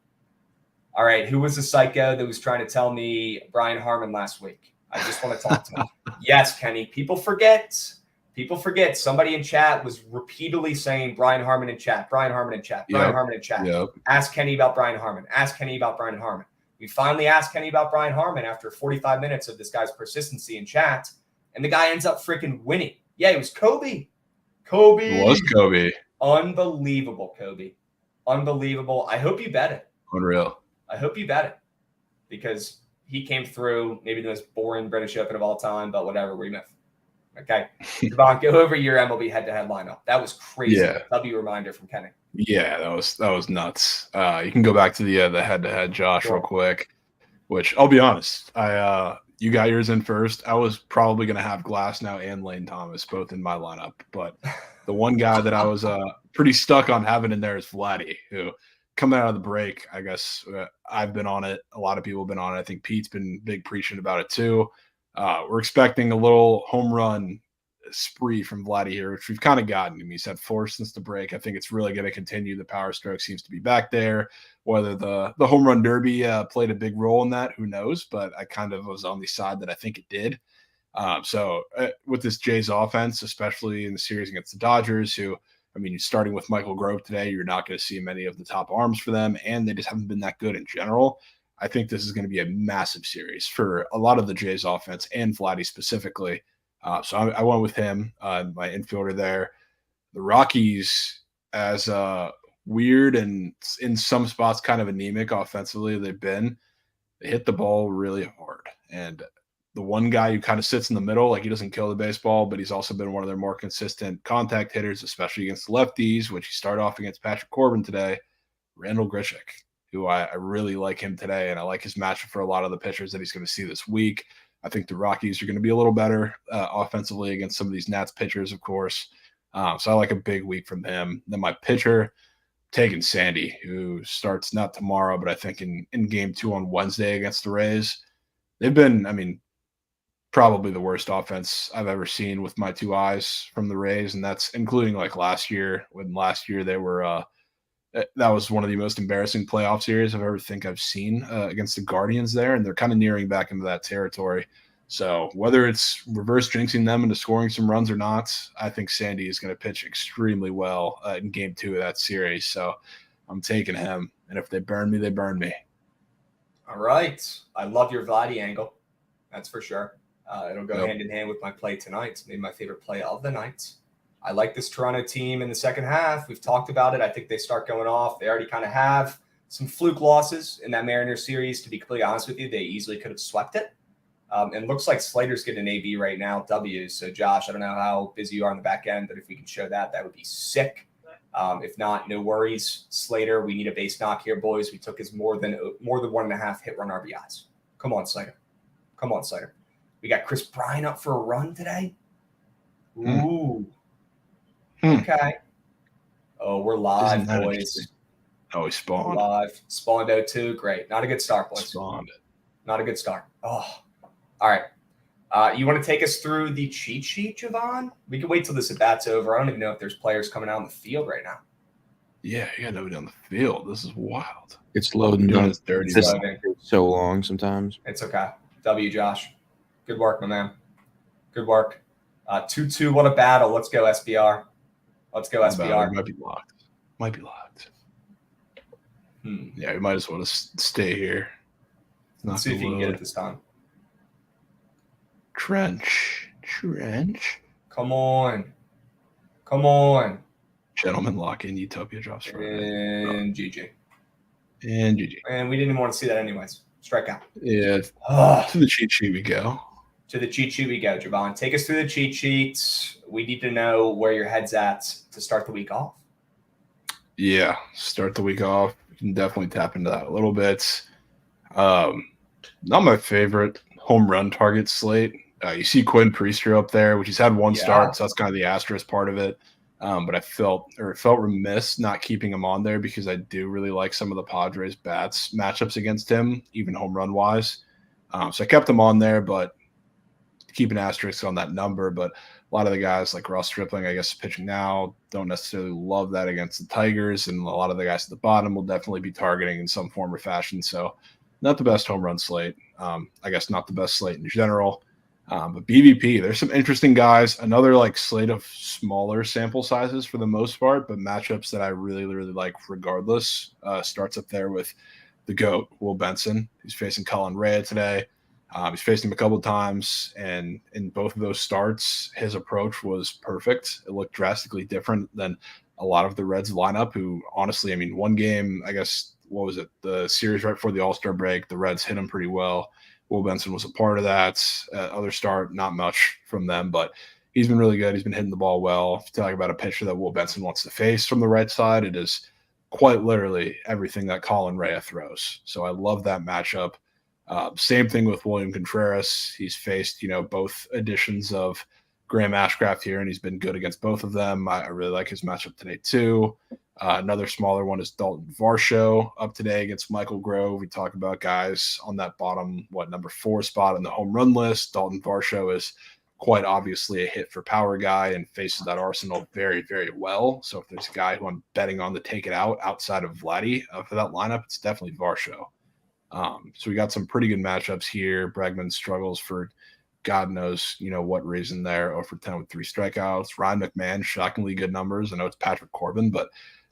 All right, who was the psycho that was trying to tell me Brian Harmon last week? I just want to talk to him. Yes, Kenny. People forget. Somebody in chat was repeatedly saying Brian Harman in chat. Brian Harman in chat. Brian Harman in chat. Yep. Ask Kenny about Brian Harman. Ask Kenny about Brian Harman. We finally asked Kenny about Brian Harman after 45 minutes of this guy's persistency in chat, and the guy ends up freaking winning. Yeah, it was Kobe. It was Kobe. Unbelievable, Kobe. Unbelievable. I hope you bet it. Unreal. I hope you bet it because he came through maybe the most boring British Open of all time, but whatever, we move. Okay. Javon, go over your MLB head-to-head lineup. That was crazy. Yeah. W reminder from Kenny. Yeah, that was nuts. You can go back to the head-to-head, Josh, real quick, which I'll be honest, you got yours in first. I was probably going to have Glasnow and Lane Thomas both in my lineup, but the one guy that I was pretty stuck on having in there is Vladdy, who coming out of the break, I guess I've been on it. A lot of people have been on it. I think Pete's been big preaching about it too. We're expecting a little home run spree from Vladdy here, which we've kind of gotten him. He's had 4 since the break. I think it's really going to continue. The power stroke seems to be back there. Whether the home run derby played a big role in that, who knows? But I kind of was on the side that I think it did. So with this Jays offense, especially in the series against the Dodgers, who, I mean, starting with Michael Grove today, you're not going to see many of the top arms for them, and they just haven't been that good in general. I think this is going to be a massive series for a lot of the Jays offense and Vladdy specifically. So I went with him, my infielder there. The Rockies, as weird and in some spots kind of anemic offensively they hit the ball really hard. And the one guy who kind of sits in the middle, like he doesn't kill the baseball, but he's also been one of their more consistent contact hitters, especially against the lefties, which he started off against Patrick Corbin today, Randall Grichuk, who I really like him today, and I like his matchup for a lot of the pitchers that he's going to see this week. I think the Rockies are going to be a little better offensively against some of these Nats pitchers, of course. So I like a big week from him. Then my pitcher, Tegan Sandy, who starts not tomorrow, but I think in game 2 on Wednesday against the Rays. They've been, I mean, probably the worst offense I've ever seen with my 2 eyes from the Rays, and that's including like last year, when last year they were that was one of the most embarrassing playoff series I've seen against the Guardians there, and they're kind of nearing back into that territory. So whether it's reverse jinxing them into scoring some runs or not, I think Sandy is going to pitch extremely well in game 2 of that series. So I'm taking him, and if they burn me, they burn me. All right. I love your Vladdy angle. That's for sure. It'll go hand in hand with my play tonight. It's maybe my favorite play of the night. I like this Toronto team in the second half. We've talked about it. I think they start going off. They already kind of have some fluke losses in that Mariners series. To be completely honest with you, they easily could have swept it. And looks like Slater's getting an AB right now, W. So, Josh, I don't know how busy you are on the back end, but if we can show that, that would be sick. If not, no worries. Slater, we need a base knock here, boys. We took his more than 1.5 hit run RBIs. Come on, Slater. Come on, Slater. We got Chris Bryant up for a run today. Ooh. Okay. Oh, we're live, boys. Oh, he spawned. We're live. Spawned 0-2. Great. Not a good start, boys. Spawned. Not a good start. Oh. All right. You want to take us through the cheat sheet, Javon? We can wait till this at-bat's over. I don't even know if there's players coming out on the field right now. Yeah, you got nobody on the field. This is wild. It's loading. Doing this dirty. It's so long sometimes. It's okay. W, Josh. Good work, my man. Good work. 2-2. What a battle. Let's go, SBR. Let's go, SBR. Might be locked. Yeah, we might as well just stay here. Let's see if you can get it this time. Trench. Come on. Gentlemen lock in. Utopia drops Friday. And GG. And GG. And we didn't even want to see that anyways. Strike out. Yeah. To the cheat sheet we go. To the cheat sheet we go, Javon. Take us through the cheat sheets. We need to know where your head's at to start the week off. Yeah, start the week off. We can definitely tap into that a little bit. Not my favorite home run target slate. You see Quinn Priester up there, which he's had one start, so that's kind of the asterisk part of it. But it felt remiss not keeping him on there because I do really like some of the Padres bats matchups against him, even home run wise. So I kept him on there, but keep an asterisk on that number. But a lot of the guys like Ross Stripling, I guess, pitching now, don't necessarily love that against the Tigers. And a lot of the guys at the bottom will definitely be targeting in some form or fashion. So not the best home run slate. I guess not the best slate in general. But BVP, there's some interesting guys. Another like slate of smaller sample sizes for the most part, but matchups that I really, really like regardless. Starts up there with the GOAT, Will Benson. He's facing Colin Rea today. He's faced him a couple of times, and in both of those starts, his approach was perfect. It looked drastically different than a lot of the Reds lineup, who honestly, I mean, one game, I guess, what was it? The series right before the All-Star break, the Reds hit him pretty well. Will Benson was a part of that. Other start, not much from them, but he's been really good. He's been hitting the ball well. If you talk about a pitcher that Will Benson wants to face from the right side, it is quite literally everything that Colin Rea throws. So I love that matchup. Same thing with William Contreras. He's faced, both editions of Graham Ashcraft here, and he's been good against both of them. I really like his matchup today too. Another smaller one is Dalton Varsho up today against Michael Grove. We talk about guys on that bottom, number 4 spot in the home run list. Dalton Varsho is quite obviously a hit for power guy and faces that arsenal very, very well. So if there's a guy who I'm betting on to take it out outside of Vladdy for that lineup, it's definitely Varsho. So we got some pretty good matchups here. Bregman struggles for God knows, what reason there. 0 for 10 with 3 strikeouts. Ryan McMahon, shockingly good numbers. I know it's Patrick Corbin, but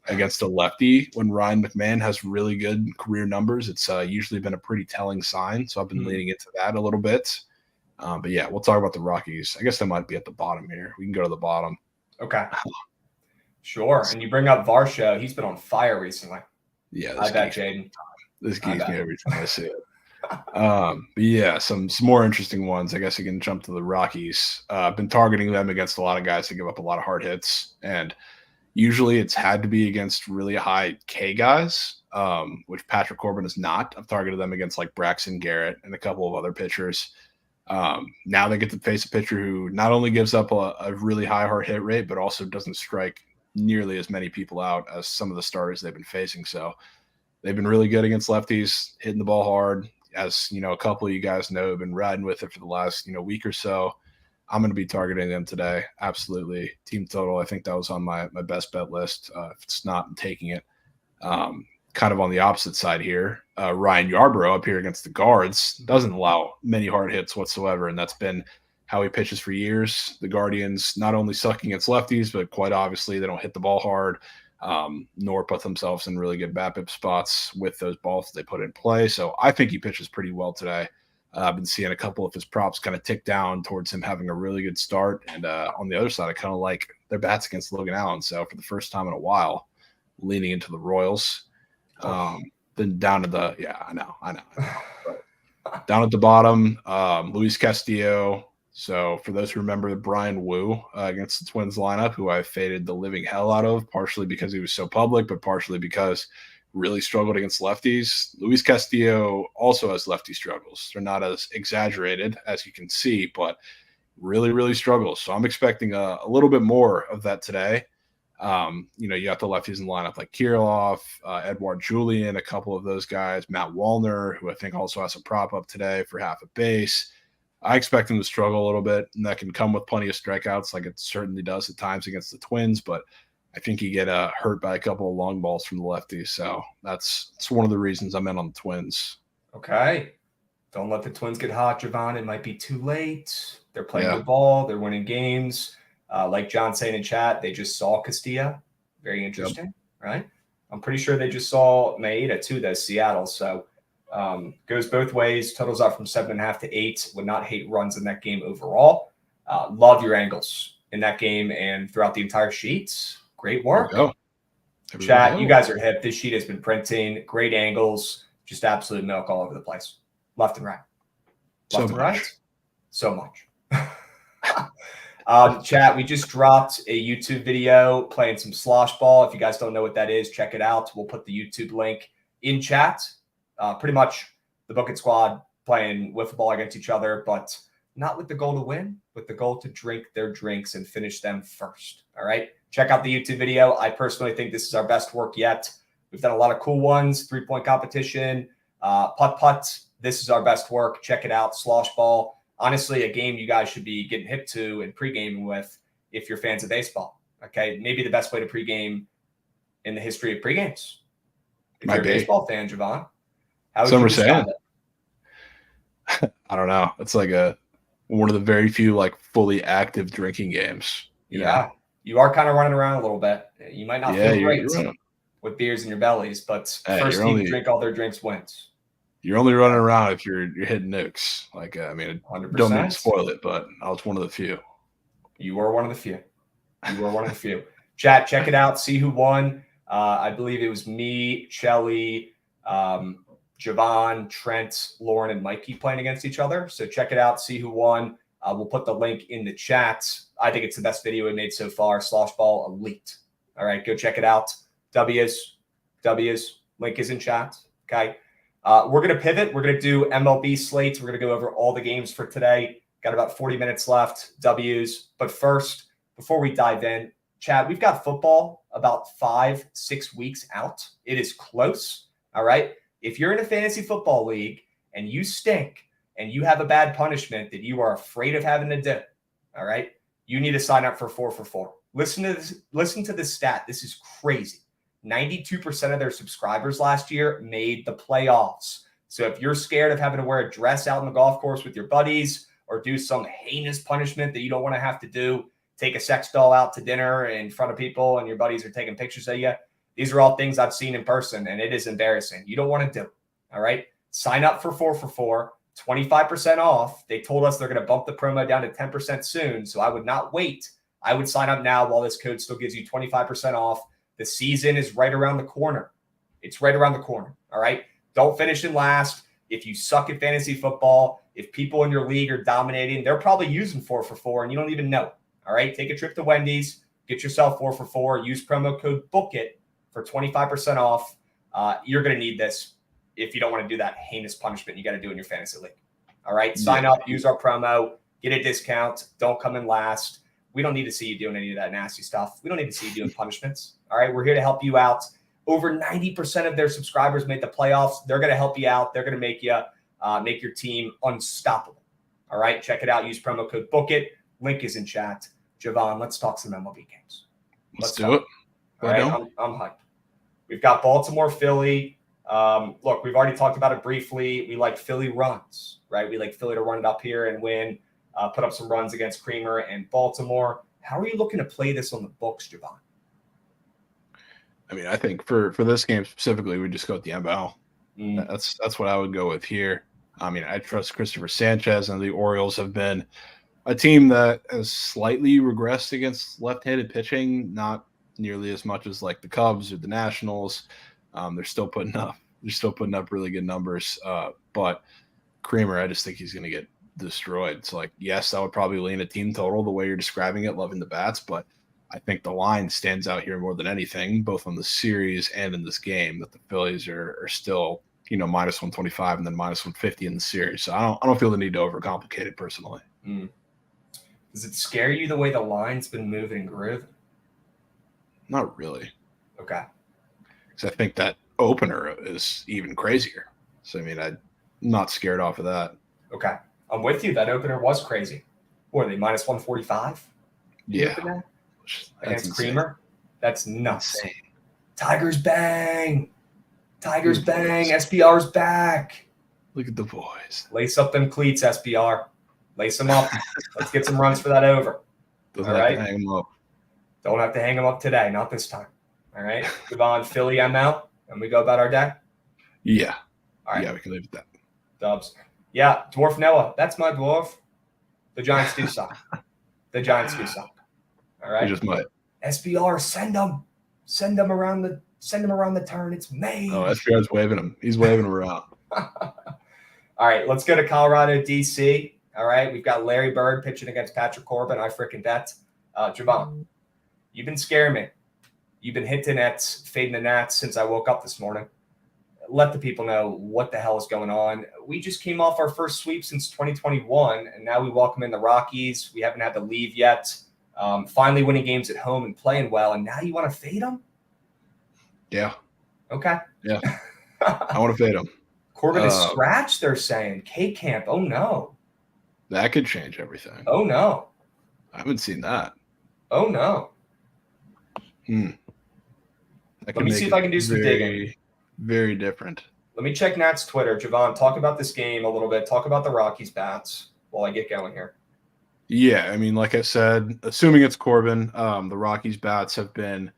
against a lefty, when Ryan McMahon has really good career numbers, it's usually been a pretty telling sign. So I've been leaning into that a little bit. But yeah, we'll talk about the Rockies. I guess they might be at the bottom here. We can go to the bottom. Okay. Sure. And you bring up Varsho. He's been on fire recently. Yeah. I bet, Jaden. This geeks me every time I see it. But yeah, some more interesting ones. I guess you can jump to the Rockies. I've been targeting them against a lot of guys that give up a lot of hard hits, and usually it's had to be against really high K guys, which Patrick Corbin is not. I've targeted them against like Braxton Garrett and a couple of other pitchers. Now they get to face a pitcher who not only gives up a really high hard hit rate, but also doesn't strike nearly as many people out as some of the starters they've been facing. So they've been really good against lefties, hitting the ball hard. As a couple of you guys know, have been riding with it for the last week or so. I'm going to be targeting them today. Absolutely. Team total, I think that was on my best bet list. If it's not, I'm taking it. Kind of on the opposite side here, Ryan Yarbrough up here against the Guards doesn't allow many hard hits whatsoever, and that's been how he pitches for years. The Guardians not only suck against lefties, but quite obviously they don't hit the ball hard. Nor put themselves in really good BABIP spots with those balls they put in play. So I think he pitches pretty well today. I've been seeing a couple of his props kind of tick down towards him having a really good start. And on the other side, I kind of like their bats against Logan Allen. So for the first time in a while, leaning into the Royals. Then down to the I know. But down at the bottom, Luis Castillo. So for those who remember Brian Wu against the Twins lineup, who I faded the living hell out of, partially because he was so public, but partially because really struggled against lefties. Luis Castillo also has lefty struggles. They're not as exaggerated as you can see, but really, really struggles. So I'm expecting a little bit more of that today. You got the lefties in the lineup like Kirilloff, Edouard Julien, a couple of those guys, Matt Wallner, who I think also has a prop up today for half a base. I expect him to struggle a little bit, and that can come with plenty of strikeouts like it certainly does at times against the Twins, but I think he get hurt by a couple of long balls from the lefties. So that's one of the reasons I'm in on the Twins. Okay. Don't let the Twins get hot, Javon. It might be too late. They're playing good ball. They're winning games. Like John saying in chat, they just saw Castilla. Very interesting, right? I'm pretty sure they just saw Maeda too, though, Seattle. So goes both ways. Totals are from 7.5 to 8. Would not hate runs in that game overall. Love your angles in that game and throughout the entire sheet. Great work. Chat, you guys are hip. This sheet has been printing. Great angles. Just absolute milk all over the place. Left and right. Left and right. So much. Chat, we just dropped a YouTube video playing some slosh ball. If you guys don't know what that is, check it out. We'll put the YouTube link in chat. Pretty much the Bucket Squad playing wiffle ball against each other, but not with the goal to win, with the goal to drink their drinks and finish them first. All right. Check out the YouTube video. I personally think this is our best work yet. We've done a lot of cool ones, 3-point competition, putt. This is our best work. Check it out. Slosh ball. Honestly, a game you guys should be getting hip to and pre-gaming with if you're fans of baseball. Okay. Maybe the best way to pre-game in the history of pre-games. If you're a baseball fan, Javon, How would Some you are describe saying. it? I don't know. It's like one of the very few like fully active drinking games. You know? Yeah, you are kind of running around a little bit. You might not Yeah, feel you're great running. with beers in your bellies, but Hey, first team to drink all their drinks wins. you're only running around if you're hitting nukes. Like I mean, don't mean to 100%. spoil it, but I was one of the few. You were one of the few. You were one of the few. Chat, check it out. See who won. I believe it was me, Chelly, Javon, Trent, Lauren, and Mikey playing against each other. So check it out. See who won. We'll put the link in the chat. I think it's the best video we made so far. Slosh Ball Elite. All right, go check it out. W's. Link is in chat. Okay. We're going to pivot. We're going to do MLB slates. We're going to go over all the games for today. Got about 40 minutes left. W's. But first, before we dive in, Chad, we've got football about 5-6 weeks out. It is close. All right. If you're in a fantasy football league and you stink and you have a bad punishment that you are afraid of having to do, all right, you need to sign up for 4 for 4. Listen to this stat. This is crazy. 92% of their subscribers last year made the playoffs. So if you're scared of having to wear a dress out on the golf course with your buddies or do some heinous punishment that you don't want to have to do, take a sex doll out to dinner in front of people and your buddies are taking pictures of you, these are all things I've seen in person, and it is embarrassing. You don't want to do. All right? Sign up for 4 for 4, 25% off. They told us they're going to bump the promo down to 10% soon, so I would not wait. I would sign up now while this code still gives you 25% off. The season is right around the corner. It's right around the corner. All right? Don't finish in last. If you suck at fantasy football, if people in your league are dominating, they're probably using 4 for 4, and you don't even know it. All right? Take a trip to Wendy's. Get yourself 4 for 4. Use promo code BOOKIT for 25% off. You're going to need this if you don't want to do that heinous punishment you got to do in your fantasy league. All right? Sign up. Use our promo. Get a discount. Don't come in last. We don't need to see you doing any of that nasty stuff. We don't need to see you doing punishments. All right? We're here to help you out. Over 90% of their subscribers made the playoffs. They're going to help you out. They're going to make your team unstoppable. All right? Check it out. Use promo code BOOKIT. Link is in chat. Javon, let's talk some MLB games. Let's do it. All right? I'm hyped. We've got Baltimore, Philly. Look, we've already talked about it briefly. We like Philly runs, right? We like Philly to run it up here and win. Put up some runs against Creamer and Baltimore. How are you looking to play this on the books, Javon? I mean, I think for this game specifically, we just go with the ML. That's what I would go with here. I mean, I trust Christopher Sanchez, and the Orioles have been a team that has slightly regressed against left-handed pitching, not nearly as much as like the Cubs or the Nationals. They're still putting up really good numbers. But Creamer, I just think he's going to get destroyed. So, like, yes, I would probably lean a team total the way you're describing it, loving the bats, but I think the line stands out here more than anything, both on the series and in this game, that the Phillies are still, minus 125 and then minus 150 in the series. So I don't feel the need to overcomplicate it personally. Does it scare you the way the line's been moving and grooving? Not really. Okay. Because I think that opener is even crazier. So, I mean, I'm not scared off of that. Okay. I'm with you. That opener was crazy. What are they, minus 145? Yeah. Against Creamer? That's nuts. Insane. Tigers bang. Tigers bang. SPR's back. Look at the boys. Lace up them cleats, SPR. Lace them up. Let's get some runs for that over. Doesn't All have right. to hang them up. Don't have to hang them up today. Not this time. All right. Javon, Philly, ML, and we go about our day. Yeah. All right. Yeah, we can leave it at that. Dubs. Yeah, Dwarf Noah. That's my dwarf. The Giants do suck. The Giants do suck. All right. We just might. SBR, send them. Send them around the turn. It's May. Oh, SPR's waving him. He's waving him around. All right, let's go to Colorado, DC. All right, we've got Larry Bird pitching against Patrick Corbin. I freaking bet. Javon, you've been scaring me. You've been hinting at fading the Nats since I woke up this morning. Let the people know what the hell is going on. We just came off our first sweep since 2021, and now we welcome in the Rockies. We haven't had to leave yet. Finally winning games at home and playing well, and now you want to fade them? Yeah. Okay. Yeah. I want to fade him. Corbin is scratched, they're saying. K-Camp, oh no. That could change everything. Oh no. I haven't seen that. Oh no. That Let me see if I can do some digging. Very different. Let me check Nat's Twitter. Javon, talk about this game a little bit. Talk about the Rockies bats while I get going here. Yeah, I mean, like I said, assuming it's Corbin, the Rockies bats have been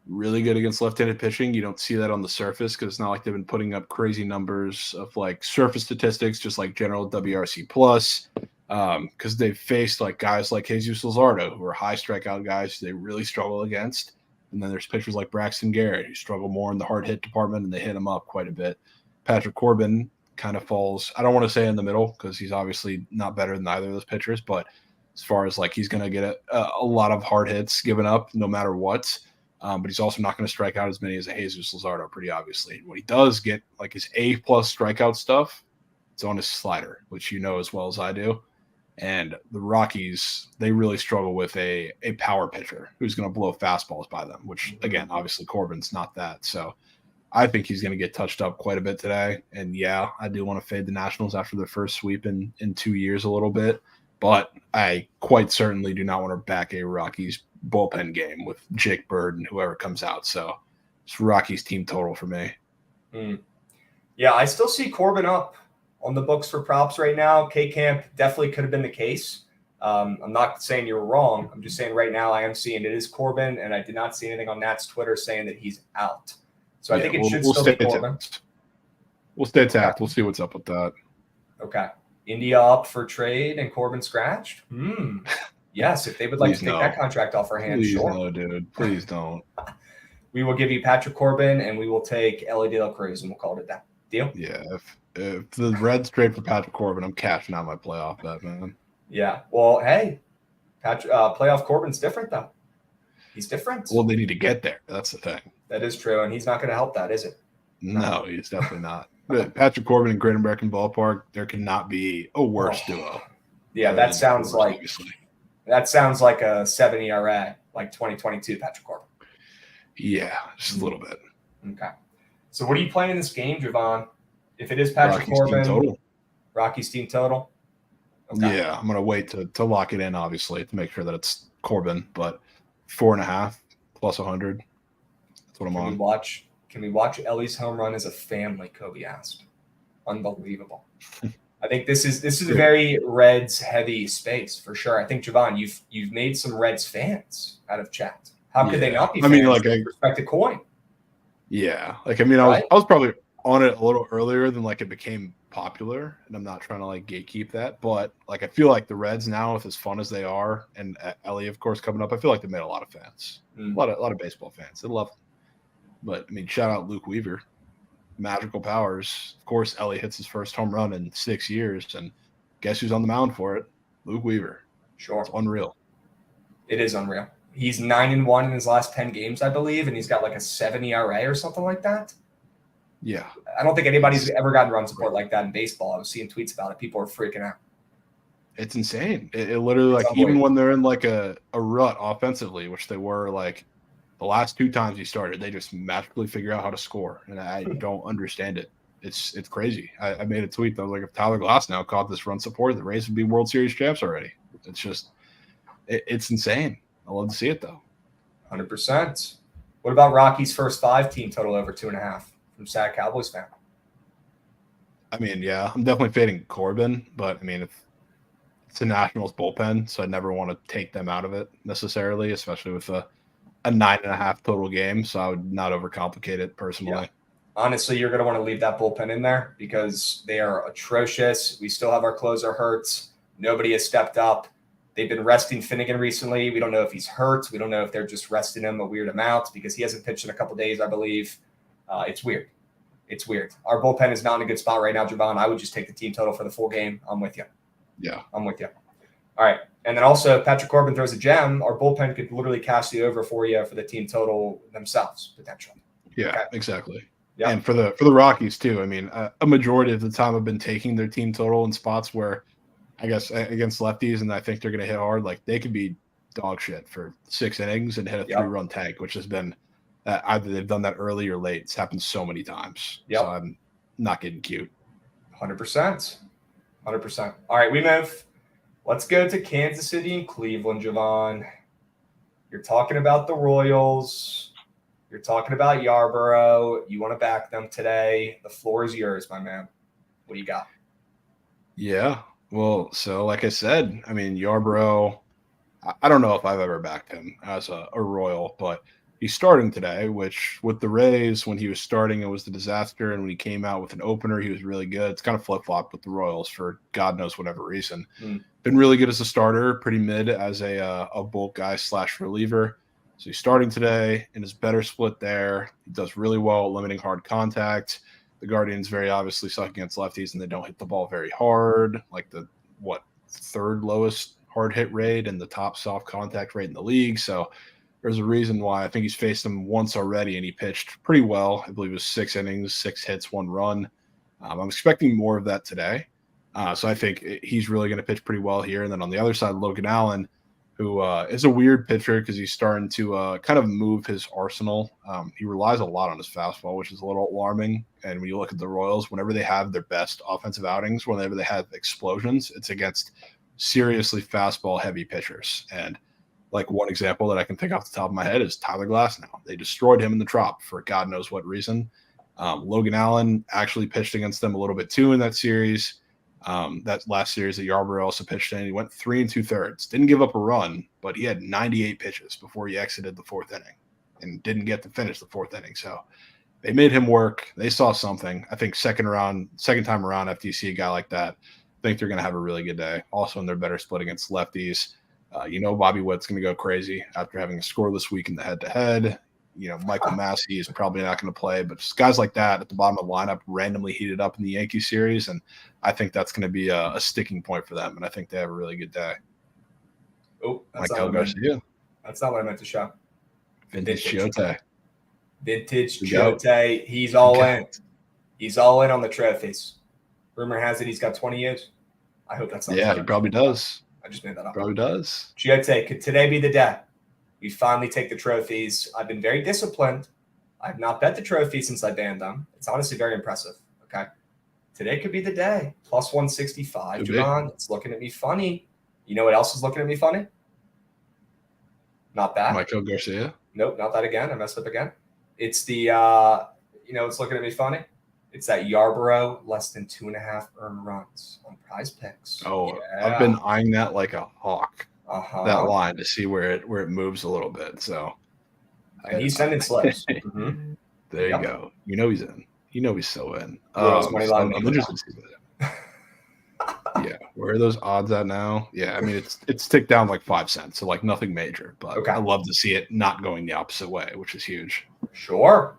really good against left-handed pitching. You don't see that on the surface because it's not like they've been putting up crazy numbers of like surface statistics, just like general WRC plus. Because they've faced like guys like Jesus Luzardo, who are high strikeout guys they really struggle against. And then there's pitchers like Braxton Garrett, who struggle more in the hard hit department, and they hit him up quite a bit. Patrick Corbin kind of falls, I don't want to say in the middle because he's obviously not better than either of those pitchers, but as far as like he's going to get a lot of hard hits given up no matter what. But he's also not going to strike out as many as a Jesus Luzardo, pretty obviously. When he does get like his A-plus strikeout stuff, it's on his slider, which you know as well as I do. And the Rockies, they really struggle with a power pitcher who's going to blow fastballs by them, which, again, obviously Corbin's not that. So I think he's going to get touched up quite a bit today. And, yeah, I do want to fade the Nationals after their first sweep in 2 years a little bit. But I quite certainly do not want to back a Rockies bullpen game with Jake Bird and whoever comes out. So it's Rockies team total for me. Yeah, I still see Corbin up on the books for props right now. K-Camp definitely could have been the case. I'm not saying you're wrong. I'm just saying right now I am seeing it is Corbin, and I did not see anything on Nat's Twitter saying that he's out. So I think it should still be Corbin. We'll stay tapped. We'll see what's up with that. Okay. India up for trade and Corbin scratched? Yes, if they would like to take that contract off our hands, Please sure. no, dude. Please don't. We will give you Patrick Corbin, and we will take Ellie De La Cruz, and we'll call it that. Deal? Yeah, if the Reds trade for Patrick Corbin, I'm cashing out my playoff bet, man. Yeah. Well, hey, playoff Corbin's different, though. He's different. Well, they need to get there. That's the thing. That is true, and he's not going to help that, is it? No, he's definitely not. But Patrick Corbin and Great American Ballpark, there cannot be a worse duo. Yeah, that sounds like obviously. That sounds like a 7 ERA, like 2022 Patrick Corbin. Yeah, just a little bit. Okay. So what are you playing in this game, Javon? If it is Patrick Corbin, total. Rockies team total? Okay. Yeah, I'm going to wait to lock it in, obviously, to make sure that it's Corbin, but 4.5 plus 100. That's what I'm on. Can we watch Ellie's home run as a family? Kobe asked. Unbelievable. I think this is a very Reds heavy space for sure. I think Javon, you've made some Reds fans out of chat. How could they not be? Fans? I mean, like respect a coin. Yeah, like I mean, I was probably on it a little earlier than like it became popular, and I'm not trying to like gatekeep that, but like I feel like the Reds now, with as fun as they are, and Ellie of course coming up, I feel like they made a lot of fans, a lot of baseball fans. They love them. But I mean, shout out Luke Weaver, magical powers. Of course, Ellie hits his first home run in 6 years, and guess who's on the mound for it? Luke Weaver. Sure, it's unreal. It is unreal. He's 9-1 in his last 10 games, I believe, and he's got like a 7 ERA or something like that. Yeah, I don't think anybody's ever gotten run support like that in baseball. I was seeing tweets about it. People are freaking out. It's insane. It literally, like, even when they're in like a rut offensively, which they were like the last 2 times he started, they just magically figure out how to score, and I don't understand it. It's crazy. I made a tweet that was like, if Tyler Glasnow caught this run support, the Rays would be World Series champs already. It's just, it's insane. I love to see it though. 100%. What about Rockies' first 5 team total over 2.5 from Sad Cowboys fan? I mean, yeah, I'm definitely fading Corbin, but I mean, if it's a Nationals bullpen, so I never want to take them out of it necessarily, especially with a 9.5 total game. So I would not overcomplicate it personally. Yeah. Honestly, you're going to want to leave that bullpen in there because they are atrocious. We still have our closer Hurts. Nobody has stepped up. They've been resting Finnegan recently. We don't know if he's hurt. We don't know if they're just resting him a weird amount because he hasn't pitched in a couple days, I believe. It's weird. It's weird. Our bullpen is not in a good spot right now, Javon. I would just take the team total for the full game. I'm with you. Yeah. I'm with you. All right. And then also, Patrick Corbin throws a gem. Our bullpen could literally cash the over for you for the team total themselves, potentially. Yeah, okay. Exactly. Yeah. And for the Rockies too. I mean, a majority of the time I've been taking their team total in spots where, I guess, against lefties, and I think they're going to hit hard. Like, they could be dog shit for 6 innings and hit a 3-run tank, which has been either they've done that early or late. It's happened so many times. Yep. So I'm not getting cute. 100%. 100%. All right, we move. Let's go to Kansas City and Cleveland, Javon. You're talking about the Royals. You're talking about Yarborough. You want to back them today. The floor is yours, my man. What do you got? Yeah. Well, so like I said, I mean, Yarborough, I don't know if I've ever backed him as a Royal, but he's starting today, which with the Rays, when he was starting, it was the disaster. And when he came out with an opener, he was really good. It's kind of flip-flopped with the Royals for God knows whatever reason. Been really good as a starter, pretty mid as a bulk guy / reliever. So he's starting today in his better split there. He does really well at limiting hard contact. The Guardians very obviously suck against lefties, and they don't hit the ball very hard, like the third lowest hard hit rate and the top soft contact rate in the league. So there's a reason why. I think he's faced him once already, and he pitched pretty well. I believe it was 6 innings, 6 hits, 1 run. I'm expecting more of that today. So I think he's really going to pitch pretty well here. And then on the other side, Logan Allen, who is a weird pitcher because he's starting to kind of move his arsenal. He relies a lot on his fastball, which is a little alarming. And when you look at the Royals, whenever they have their best offensive outings, whenever they have explosions, it's against seriously fastball-heavy pitchers. And like one example that I can think off the top of my head is Tyler Glasnow. They destroyed him in the Trop for God knows what reason. Logan Allen actually pitched against them a little bit too in that series. That last series that Yarborough also pitched in, he went 3 2/3. Didn't give up a run, but he had 98 pitches before he exited the 4th inning and didn't get to finish the 4th inning. So they made him work. They saw something. I think second time around FTC, a guy like that, I think they're going to have a really good day. Also in their better split against lefties. Bobby Witt's going to go crazy after having a scoreless week in the head-to-head. Michael Massey is probably not going to play, but just guys like that at the bottom of the lineup randomly heated up in the Yankee series, and I think that's going to be a sticking point for them, and I think they have a really good day. Oh, Michael Garcia. That's not what I meant to show. Vintage Chiote. Vintage Chiote. He's all in. He's all in on the trophies. Rumor has it he's got 20 years. I hope that's not Yeah, true. he probably does. I just made that up. Probably does. Chiote, could today be the day? We finally take the trophies. I've been very disciplined. I've not bet the trophies since I banned them. It's honestly very impressive. Okay. Today could be the day. Plus 165. Javon, it's looking at me funny. You know what else is looking at me funny? Not that. Michael Garcia. Nope, not that again. I messed up again. It's the, it's looking at me funny. It's that Yarborough less than 2.5 earned runs on Prize Picks. Oh, yeah. I've been eyeing that like a hawk. Uh-huh. That line to see where it moves a little bit. So and he's sending slips. Mm-hmm. There you go. He's in. He's so in. Money line I'm interested to see that. Yeah, where are those odds at now? Yeah, I mean it's ticked down like 5 cents, so like nothing major. But okay. I love to see it not going the opposite way, which is huge. Sure,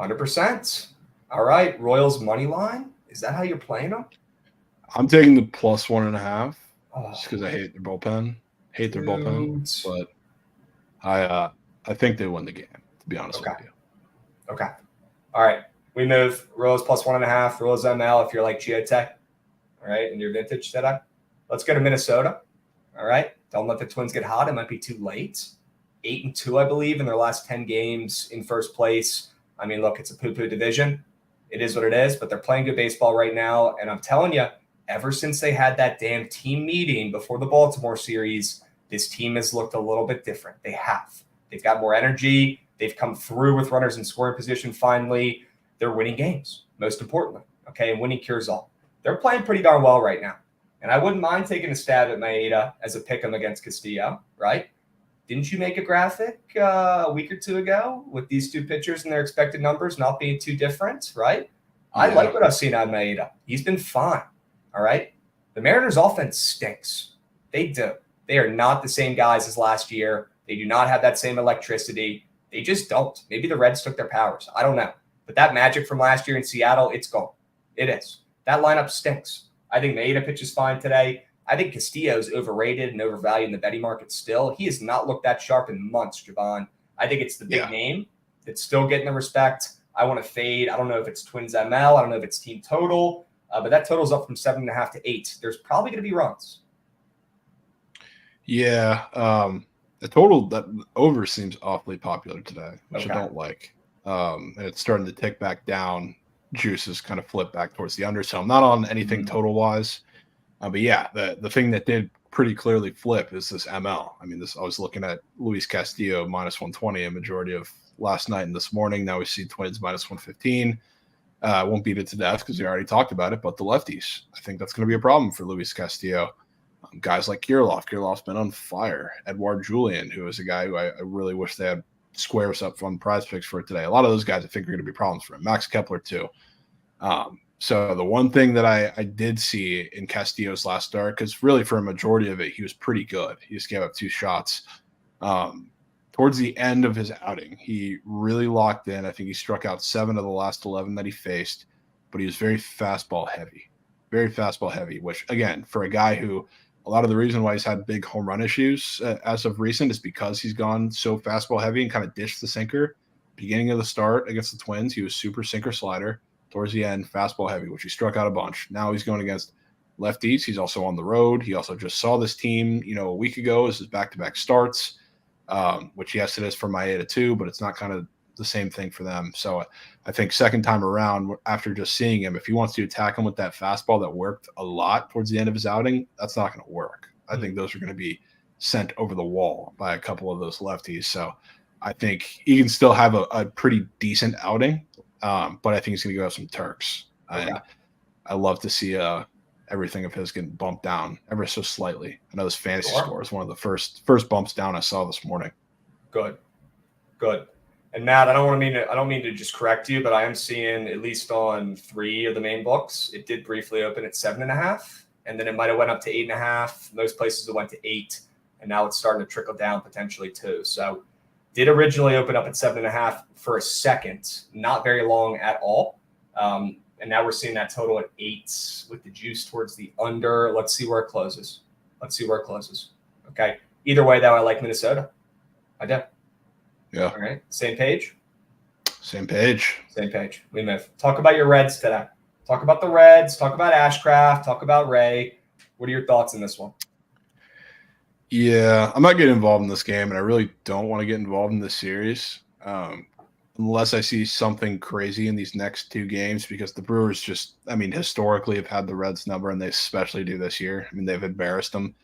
100%. All right, Royals money line. Is that how you're playing them? I'm taking the plus 1.5 just because I hate their bullpen. But I think they win the game, to be honest with you. Okay. All right. We move Royals plus 1.5, Royals ML if you're like Chiote. All right, and your vintage setup. Let's go to Minnesota. All right. Don't let the Twins get hot. It might be too late. 8-2, I believe, in their last 10 games in first place. I mean, look, it's a poo-poo division. It is what it is, but they're playing good baseball right now. And I'm telling you, ever since they had that damn team meeting before the Baltimore series, this team has looked a little bit different. They have. They've got more energy. They've come through with runners in scoring position finally. They're winning games, most importantly. Okay, and winning cures all. They're playing pretty darn well right now. And I wouldn't mind taking a stab at Maeda as a pick 'em against Castillo, right? Didn't you make a graphic a week or two ago with these two pitchers and their expected numbers not being too different, right? Yeah. I like what I've seen on Maeda. He's been fine, all right? The Mariners' offense stinks. They do. They are not the same guys as last year. They do not have that same electricity. They just don't. Maybe the Reds took their powers. I don't know. But that magic from last year in Seattle, it's gone. It is. That lineup stinks. I think Maeda pitches fine today. I think Castillo's overrated and overvalued in the betting market still. He has not looked that sharp in months, Javon. I think it's the big name that's still getting the respect. I want to fade. I don't know if it's Twins ML. I don't know if it's team total. But that total's up from 7.5 to 8. There's probably going to be runs. Yeah. The total that over seems awfully popular today, which I don't like. And it's starting to tick back down. Juices kind of flip back towards the under. So I'm not on anything total wise. But yeah, the thing that did pretty clearly flip is this ML. I mean, I was looking at Luis Castillo minus 120 a majority of last night and this morning. Now we see Twins minus 115. Won't beat it to death because we already talked about it, but the lefties, I think that's going to be a problem for Luis Castillo. Guys like Kirilloff's been on fire. Edouard Julien, who is a guy who I really wish they had squares up from Prize Picks for today. A lot of those guys I think are going to be problems for him. Max Kepler too. So the one thing that I did see in Castillo's last start, because really for a majority of it, he was pretty good. He just gave up 2 shots. Towards the end of his outing, he really locked in. I think he struck out 7 of the last 11 that he faced, but he was very fastball heavy, which again, for a guy who a lot of the reason why he's had big home run issues as of recent is because he's gone so fastball heavy and kind of dished the sinker. Beginning of the start against the Twins, he was super sinker slider. Towards the end, fastball heavy, which he struck out a bunch. Now he's going against lefties. He's also on the road. He also just saw this team, a week ago as his back-to-back starts, which yes, it is for Maeda too, but it's not kind of the same thing for them. So I think second time around, after just seeing him, if he wants to attack him with that fastball that worked a lot towards the end of his outing, that's not going to work. I think those are going to be sent over the wall by a couple of those lefties. So I think he can still have a pretty decent outing. But I think he's going to go have some Turks. Okay. I love to see everything of his getting bumped down ever so slightly. I know this fantasy score is one of the first bumps down I saw this morning. Good. And Matt, I don't mean to just correct you, but I am seeing at least on 3 of the main books, it did briefly open at 7.5, and then it might have went up to 8.5. Most places it went to 8, and now it's starting to trickle down potentially too. So did originally open up at 7.5 for a second, not very long at all. And now we're seeing that total at 8 with the juice towards the under. Let's see where it closes. Okay. Either way, though, I like Minnesota. I do. Yeah. All right. Same page. We move. Talk about your Reds today. Talk about the Reds. Talk about Ashcraft. Talk about Ray. What are your thoughts on this one? Yeah, I'm not getting involved in this game, and I really don't want to get involved in this series unless I see something crazy in these next 2 games, because the Brewers historically have had the Reds number, and they especially do this year. They've embarrassed them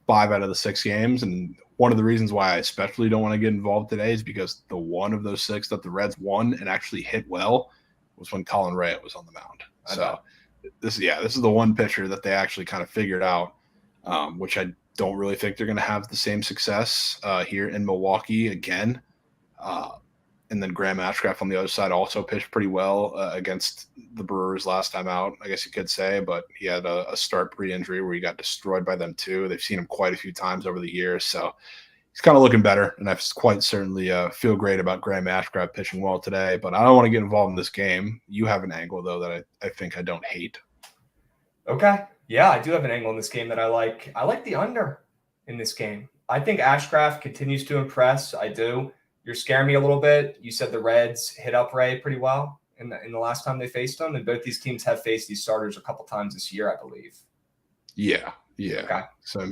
5 out of the 6 games, and one of the reasons why I especially don't want to get involved today is because the one of those 6 that the Reds won and actually hit well was when Colin Rea was on the mound. So this is the one pitcher that they actually kind of figured out, which I don't really think they're going to have the same success here in Milwaukee again. And then Graham Ashcraft on the other side also pitched pretty well against the Brewers last time out, I guess you could say, but he had a start pre-injury where he got destroyed by them too. They've seen him quite a few times over the years, so he's kind of looking better, and I quite certainly feel great about Graham Ashcraft pitching well today, but I don't want to get involved in this game. You have an angle, though, that I think I don't hate. Okay. Yeah, I do have an angle in this game that I like. I like the under in this game. I think Ashcraft continues to impress. I do. You're scaring me a little bit. You said the Reds hit up Ray pretty well in the last time they faced him, and both these teams have faced these starters a couple times this year, I believe. Yeah. Okay. So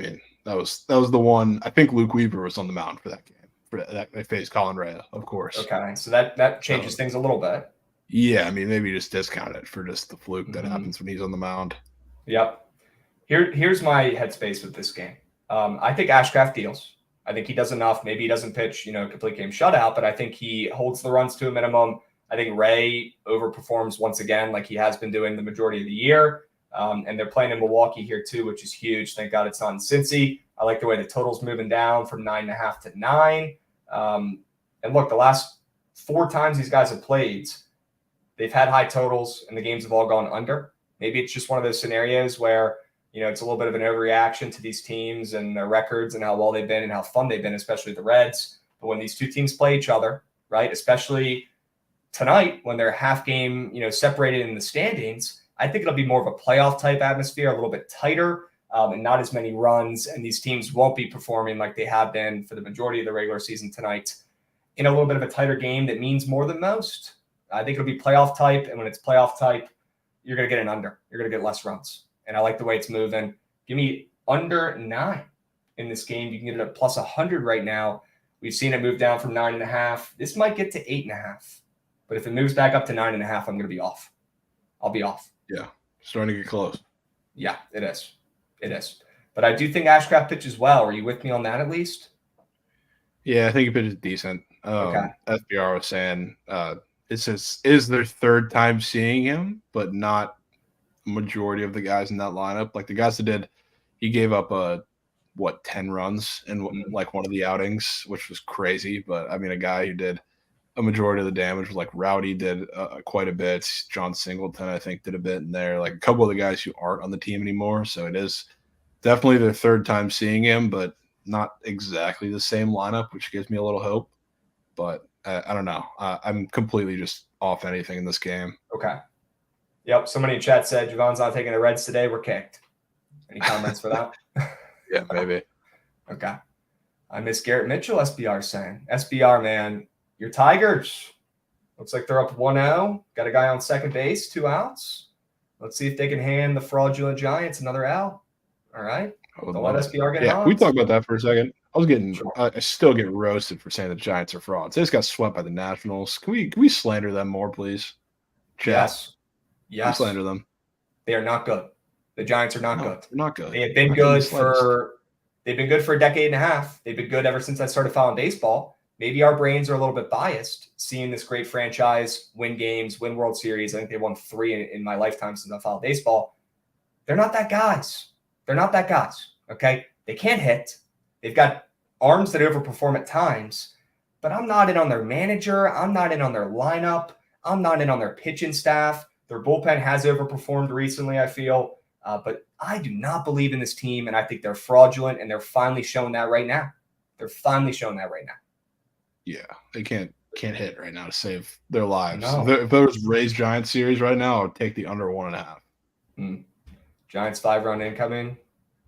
that was the one. I think Luke Weaver was on the mound for that game. For that they faced Colin Rea, of course. Okay, so that changes things a little bit. Yeah, maybe just discount it for just the fluke that happens when he's on the mound. Yep. Here's my headspace with this game. I think Ashcraft deals. I think he does enough. Maybe he doesn't pitch, a complete game shutout, but I think he holds the runs to a minimum. I think Ray overperforms once again, like he has been doing the majority of the year. And they're playing in Milwaukee here too, which is huge. Thank God it's not in Cincy. I like the way the total's moving down from 9.5 to 9. And look, the last 4 times these guys have played, they've had high totals and the games have all gone under. Maybe it's just one of those scenarios where, it's a little bit of an overreaction to these teams and their records and how well they've been and how fun they've been, especially the Reds. But when these 2 teams play each other, right, especially tonight when they're half game, separated in the standings, I think it'll be more of a playoff type atmosphere, a little bit tighter and not as many runs. And these teams won't be performing like they have been for the majority of the regular season tonight in a little bit of a tighter game that means more than most. I think it'll be playoff type. And when it's playoff type, you're going to get an under. You're going to get less runs. And I like the way it's moving. Give me under 9 in this game. You can get it at plus 100 right now. We've seen it move down from 9.5. This might get to 8.5. But if it moves back up to 9.5, I'm going to be off. I'll be off. Yeah, starting to get close. Yeah, it is. But I do think Ashcraft pitches well. Are you with me on that at least? Yeah, I think he pitches decent. Okay. SBR was saying it says is their third time seeing him, but not majority of the guys in that lineup. Like the guys that did, he gave up 10 runs in like one of the outings, which was crazy. But I mean, a guy who did a majority of the damage was like Rowdy did quite a bit. John Singleton, I think, did a bit in there. Like a couple of the guys who aren't on the team anymore. So it is definitely their third time seeing him, but not exactly the same lineup, which gives me a little hope. But I don't know. I'm completely just off anything in this game. Okay. Yep. Somebody in chat said Javon's not taking the Reds today. We're kicked. Any comments for that? Yeah, maybe. Okay. I miss Garrett Mitchell, SBR saying. SBR, man, your Tigers. Looks like they're up 1-0. Got a guy on second base, 2 outs. Let's see if they can hand the fraudulent Giants another out. All right. Don't let SBR get Can we talk about that for a second? I still get roasted for saying the Giants are frauds. They just got swept by the Nationals. Can we slander them more, please? Yes. Yes. Slander them. They are not good. The Giants are not good. They're not good. They have been good for a decade and a half. They've been good ever since I started following baseball. Maybe our brains are a little bit biased seeing this great franchise win games, win World Series. I think they won 3 in my lifetime since I followed baseball. They're not that guys. They're not that guys. Okay. They can't hit. They've got arms that overperform at times, but I'm not in on their manager. I'm not in on their lineup. I'm not in on their pitching staff. Their bullpen has overperformed recently, I feel, but I do not believe in this team, and I think they're fraudulent, and they're finally showing that right now. Yeah, they can't hit right now to save their lives. No. If there was Rays Giants series right now, I would take the under 1.5. Giants 5-run incoming.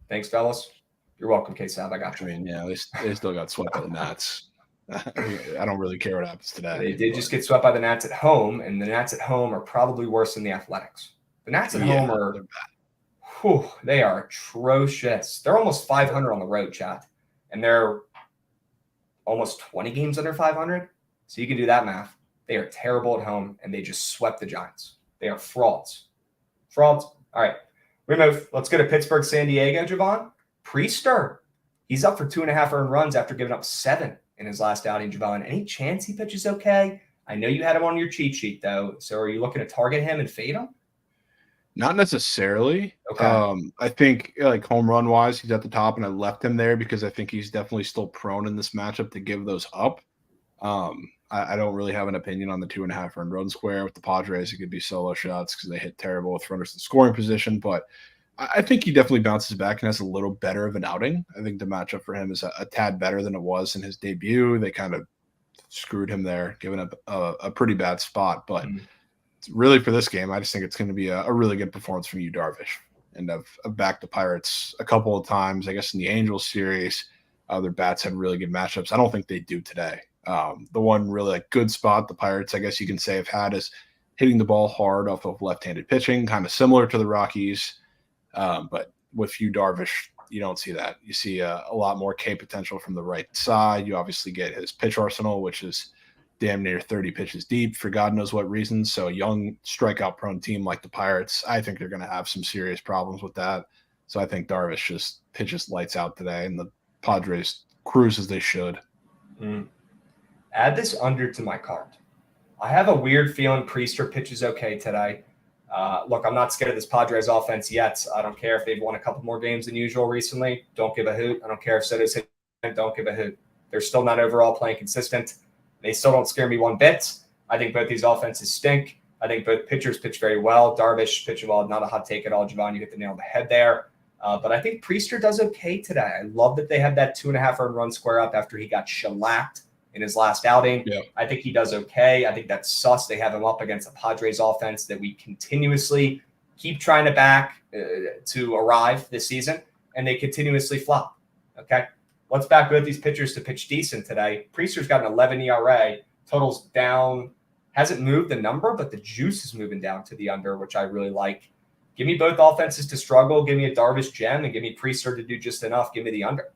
Thanks, fellas. You're welcome, K-Sab. I got you. I mean, yeah, they still got swept by the Nats. I don't really care what happens today. They did just get swept by the Nats at home, and the Nats at home are probably worse than the Athletics. The Nats at home are bad. They are atrocious. They're almost 500 on the road, chat, and they're almost 20 games under 500. So you can do that math. They are terrible at home, and they just swept the Giants. They are frauds. Frauds. All right, we move. Let's go to Pittsburgh, San Diego, Javon. Priester. He's up for 2.5 earned runs after giving up 7 in his last outing, Javon. Any chance he pitches okay? I know you had him on your cheat sheet, though. So are you looking to target him and fade him? Not necessarily. Okay. I think like home run wise, he's at the top, and I left him there because I think he's definitely still prone in this matchup to give those up. I don't really have an opinion on the 2.5 earned run square with the Padres. It could be solo shots because they hit terrible with runners in scoring position, but I think he definitely bounces back and has a little better of an outing. I think the matchup for him is a tad better than it was in his debut. They kind of screwed him there, giving up a pretty bad spot. But really for this game, I just think it's going to be a really good performance from Yu Darvish. And I've backed the Pirates a couple of times, I guess, in the Angels series. Their bats had really good matchups. I don't think they do today. The one really good spot the Pirates, I guess you can say, have had is hitting the ball hard off of left-handed pitching, kind of similar to the Rockies. But with Yu Darvish, you don't see that. You see a lot more K potential from the right side. You obviously get his pitch arsenal, which is damn near 30 pitches deep for God knows what reasons. So a young strikeout-prone team like the Pirates, I think they're going to have some serious problems with that. So I think Darvish just pitches lights out today, and the Padres cruise as they should. Add this under to my card. I have a weird feeling Priester pitches okay today. Look, I'm not scared of this Padres offense yet. I don't care if they've won a couple more games than usual recently. Don't give a hoot. I don't care if Soto's hit. Don't give a hoot. They're still not overall playing consistent. They still don't scare me one bit. I think both these offenses stink. I think both pitchers pitch very well. Darvish pitching well, not a hot take at all. Javon, you hit the nail on the head there. But I think Priester does okay today. I love that they have that 2.5 earned run square up after he got shellacked in his last outing. Yeah. I think he does okay. I think that's sus. They have him up against the Padres offense that we continuously keep trying to back to arrive this season, and they continuously flop. Okay, let's back both these pitchers to pitch decent today. Priester's got an 11 ERA. Total's down. Hasn't moved the number, but the juice is moving down to the under, which I really like. Give me both offenses to struggle. Give me a Darvish gem, and give me Priester to do just enough. Give me the under.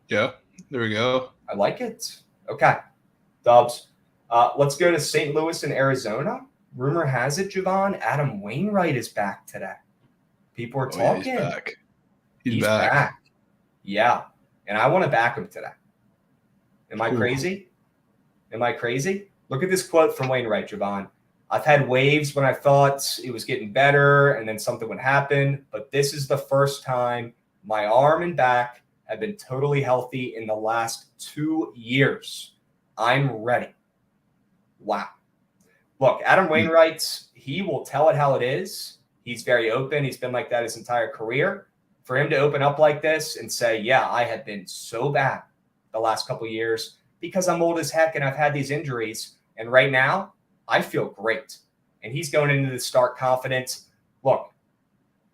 Yeah, there we go. I like it. Okay. Dubs. Let's go to St. Louis and Arizona. Rumor has it, Javon, Adam Wainwright is back today. People are talking. Yeah, he's back. He's back. Yeah. And I want to back him today. Am I crazy? Am I crazy? Look at this quote from Wainwright, Javon. I've had waves when I thought it was getting better and then something would happen, but this is the first time my arm and back have been totally healthy in the last 2 years. I'm ready. Wow. Look, Adam Wainwright, he will tell it how it is. He's very open. He's been like that his entire career. For him to open up like this and say, yeah, I have been so bad the last couple of years because I'm old as heck and I've had these injuries. And right now, I feel great. And he's going into the start confident. Look,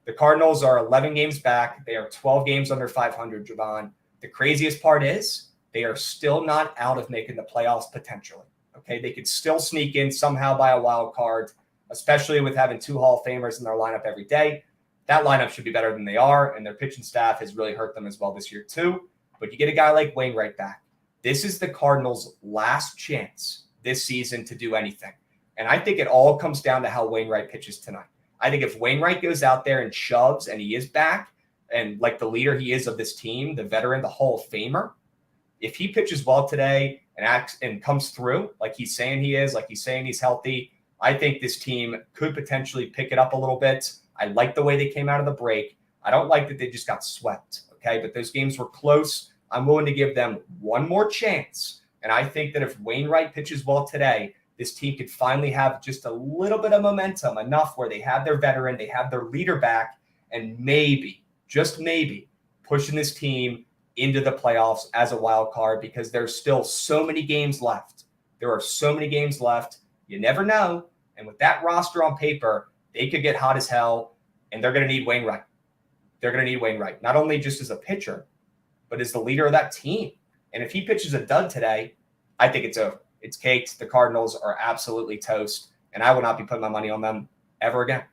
the Cardinals are 11 games back. They are 12 games under 500, Javon. The craziest part is they are still not out of making the playoffs potentially. Okay, they could still sneak in somehow by a wild card, especially with having 2 Hall of Famers in their lineup every day. That lineup should be better than they are, and their pitching staff has really hurt them as well this year too. But you get a guy like Wainwright back. This is the Cardinals' last chance this season to do anything. And I think it all comes down to how Wainwright pitches tonight. I think if Wainwright goes out there and shoves and he is back, and like the leader he is of this team, the veteran, the Hall of Famer, if he pitches well today and acts and comes through like he's saying he is, like he's saying he's healthy, I think this team could potentially pick it up a little bit. I like the way they came out of the break. I don't like that they just got swept, okay? But those games were close. I'm willing to give them one more chance. And I think that if Wainwright pitches well today, this team could finally have just a little bit of momentum, enough where they have their veteran, they have their leader back, and maybe, just maybe, pushing this team into the playoffs as a wild card because there's still so many games left. There are so many games left. You never know. And with that roster on paper, they could get hot as hell, and they're going to need Wainwright. They're going to need Wainwright, not only just as a pitcher, but as the leader of that team. And if he pitches a dud today, I think it's over. It's caked. The Cardinals are absolutely toast, and I will not be putting my money on them ever again.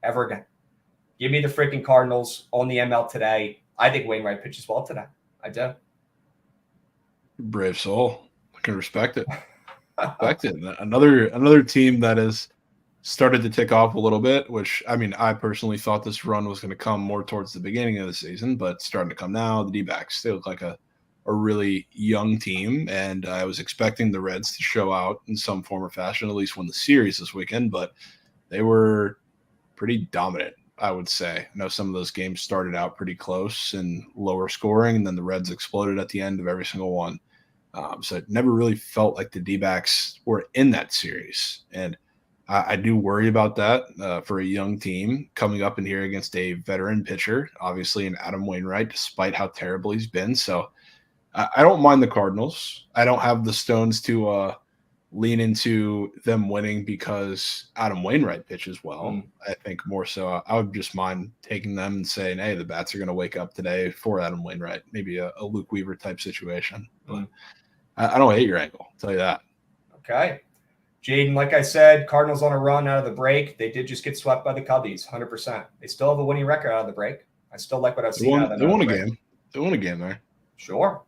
Ever again. Give me the freaking Cardinals on the ML today. I think Wainwright pitches well today. I do. Brave soul. I can respect it. Respect it. Another team that has started to tick off a little bit, which, I mean, I personally thought this run was going to come more towards the beginning of the season, but starting to come now. The D-backs, they look like a really young team, and I was expecting the Reds to show out in some form or fashion, at least win the series this weekend, but they were pretty dominant, I would say. I know some of those games started out pretty close and lower scoring, and then the Reds exploded at the end of every single one. So it never really felt like the D-backs were in that series, and I do worry about that for a young team coming up in here against a veteran pitcher, obviously in Adam Wainwright, despite how terrible he's been. So I don't mind the Cardinals. I don't have the stones to lean into them winning because Adam Wainwright pitches well. I think more so I would just mind taking them and saying, hey, the bats are going to wake up today for Adam Wainwright, maybe a Luke Weaver type situation. But I don't hate your angle, I'll tell you that. Okay. Jaden, like I said, Cardinals on a run out of the break. They did just get swept by the Cubbies, 100%. They still have a winning record out of the break. I still like what I've seen out of them. They won a game. They won a game there. Sure.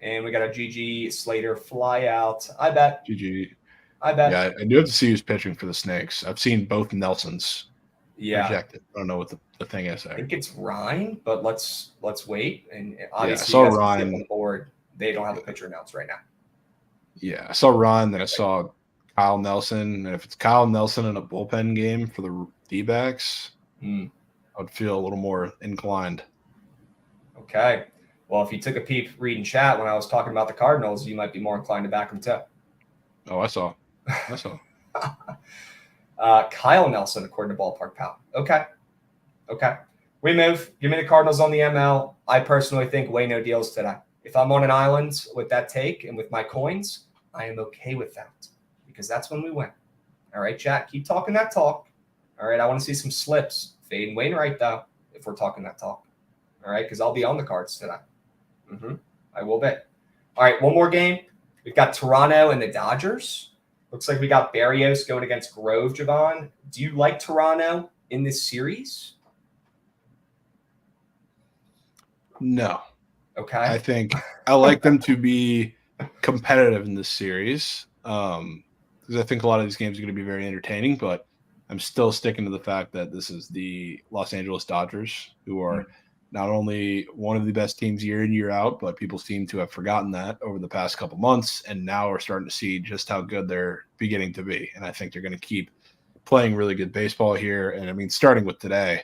And we got a GG Slater fly out. I bet. GG. I bet. Yeah, I do have to see who's pitching for the Snakes. I've seen both Nelsons rejected. I don't know what the thing is there. I think it's Ryan, but let's wait. And obviously, I saw Ryan on the board. They don't have a pitcher announced right now. Yeah, I saw Ryan, then I saw Kyle Nelson. And if it's Kyle Nelson in a bullpen game for the D-backs, I would feel a little more inclined. Okay. Well, if you took a peep reading chat when I was talking about the Cardinals, you might be more inclined to back them too. Oh, I saw. Kyle Nelson, according to Ballpark Pal. Okay. We move. Give me the Cardinals on the ML. I personally think way no deals today. If I'm on an island with that take and with my coins, I am okay with that because that's when we win. All right, chat, keep talking that talk. All right, I want to see some slips. Fade and Wainwright, though, if we're talking that talk. All right, because I'll be on the cards today. I will bet. All right, one more game. We've got Toronto and the Dodgers. Looks like we got Barrios going against Grove, Javon. Do you like Toronto in this series? No. Okay. I think I like them to be competitive in this series because I think a lot of these games are going to be very entertaining, but I'm still sticking to the fact that this is the Los Angeles Dodgers who are not only one of the best teams year in, year out, but people seem to have forgotten that over the past couple months, and now we're starting to see just how good they're beginning to be. And I think they're going to keep playing really good baseball here. And I mean, starting with today,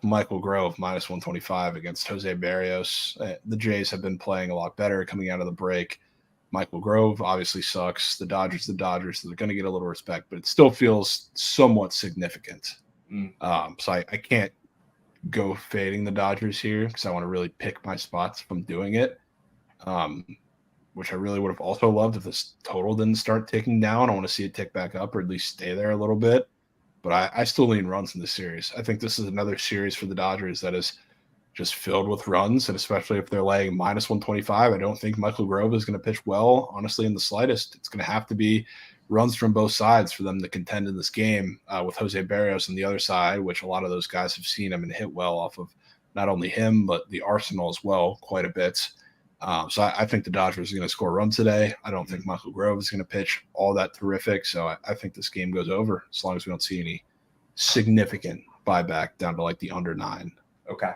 Michael Grove minus 125 against Jose Barrios. The Jays have been playing a lot better coming out of the break. Michael Grove obviously sucks. The Dodgers, so they're going to get a little respect, but it still feels somewhat significant. So I can't go fading the Dodgers here because I want to really pick my spots from doing it, which I really would have also loved if this total didn't start ticking down. I want to see it tick back up or at least stay there a little bit. But I still lean runs in this series. I think this is another series for the Dodgers that is just filled with runs, and especially if they're laying minus 125, I don't think Michael Grove is going to pitch well, honestly, in the slightest. It's going to have to be runs from both sides for them to contend in this game, with Jose Barrios on the other side, which a lot of those guys have seen him and hit well off of not only him, but the arsenal as well quite a bit. So I think the Dodgers are going to score runs today. I don't think Michael Grove is going to pitch all that terrific. So I think this game goes over as long as we don't see any significant buyback down to like the under 9. Okay.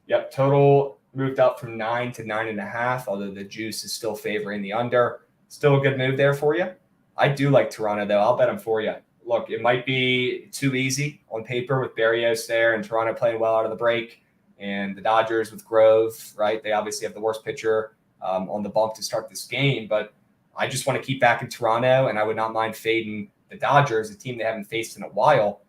Yep. Total moved up from 9 to 9.5, although the juice is still favoring the under. Still a good move there for you. I do like Toronto, though. I'll bet them for you. Look, it might be too easy on paper with Barrios there and Toronto playing well out of the break. And the Dodgers with Grove, right? They obviously have the worst pitcher on the bump to start this game. But I just want to keep back in Toronto, and I would not mind fading the Dodgers, a team they haven't faced in a while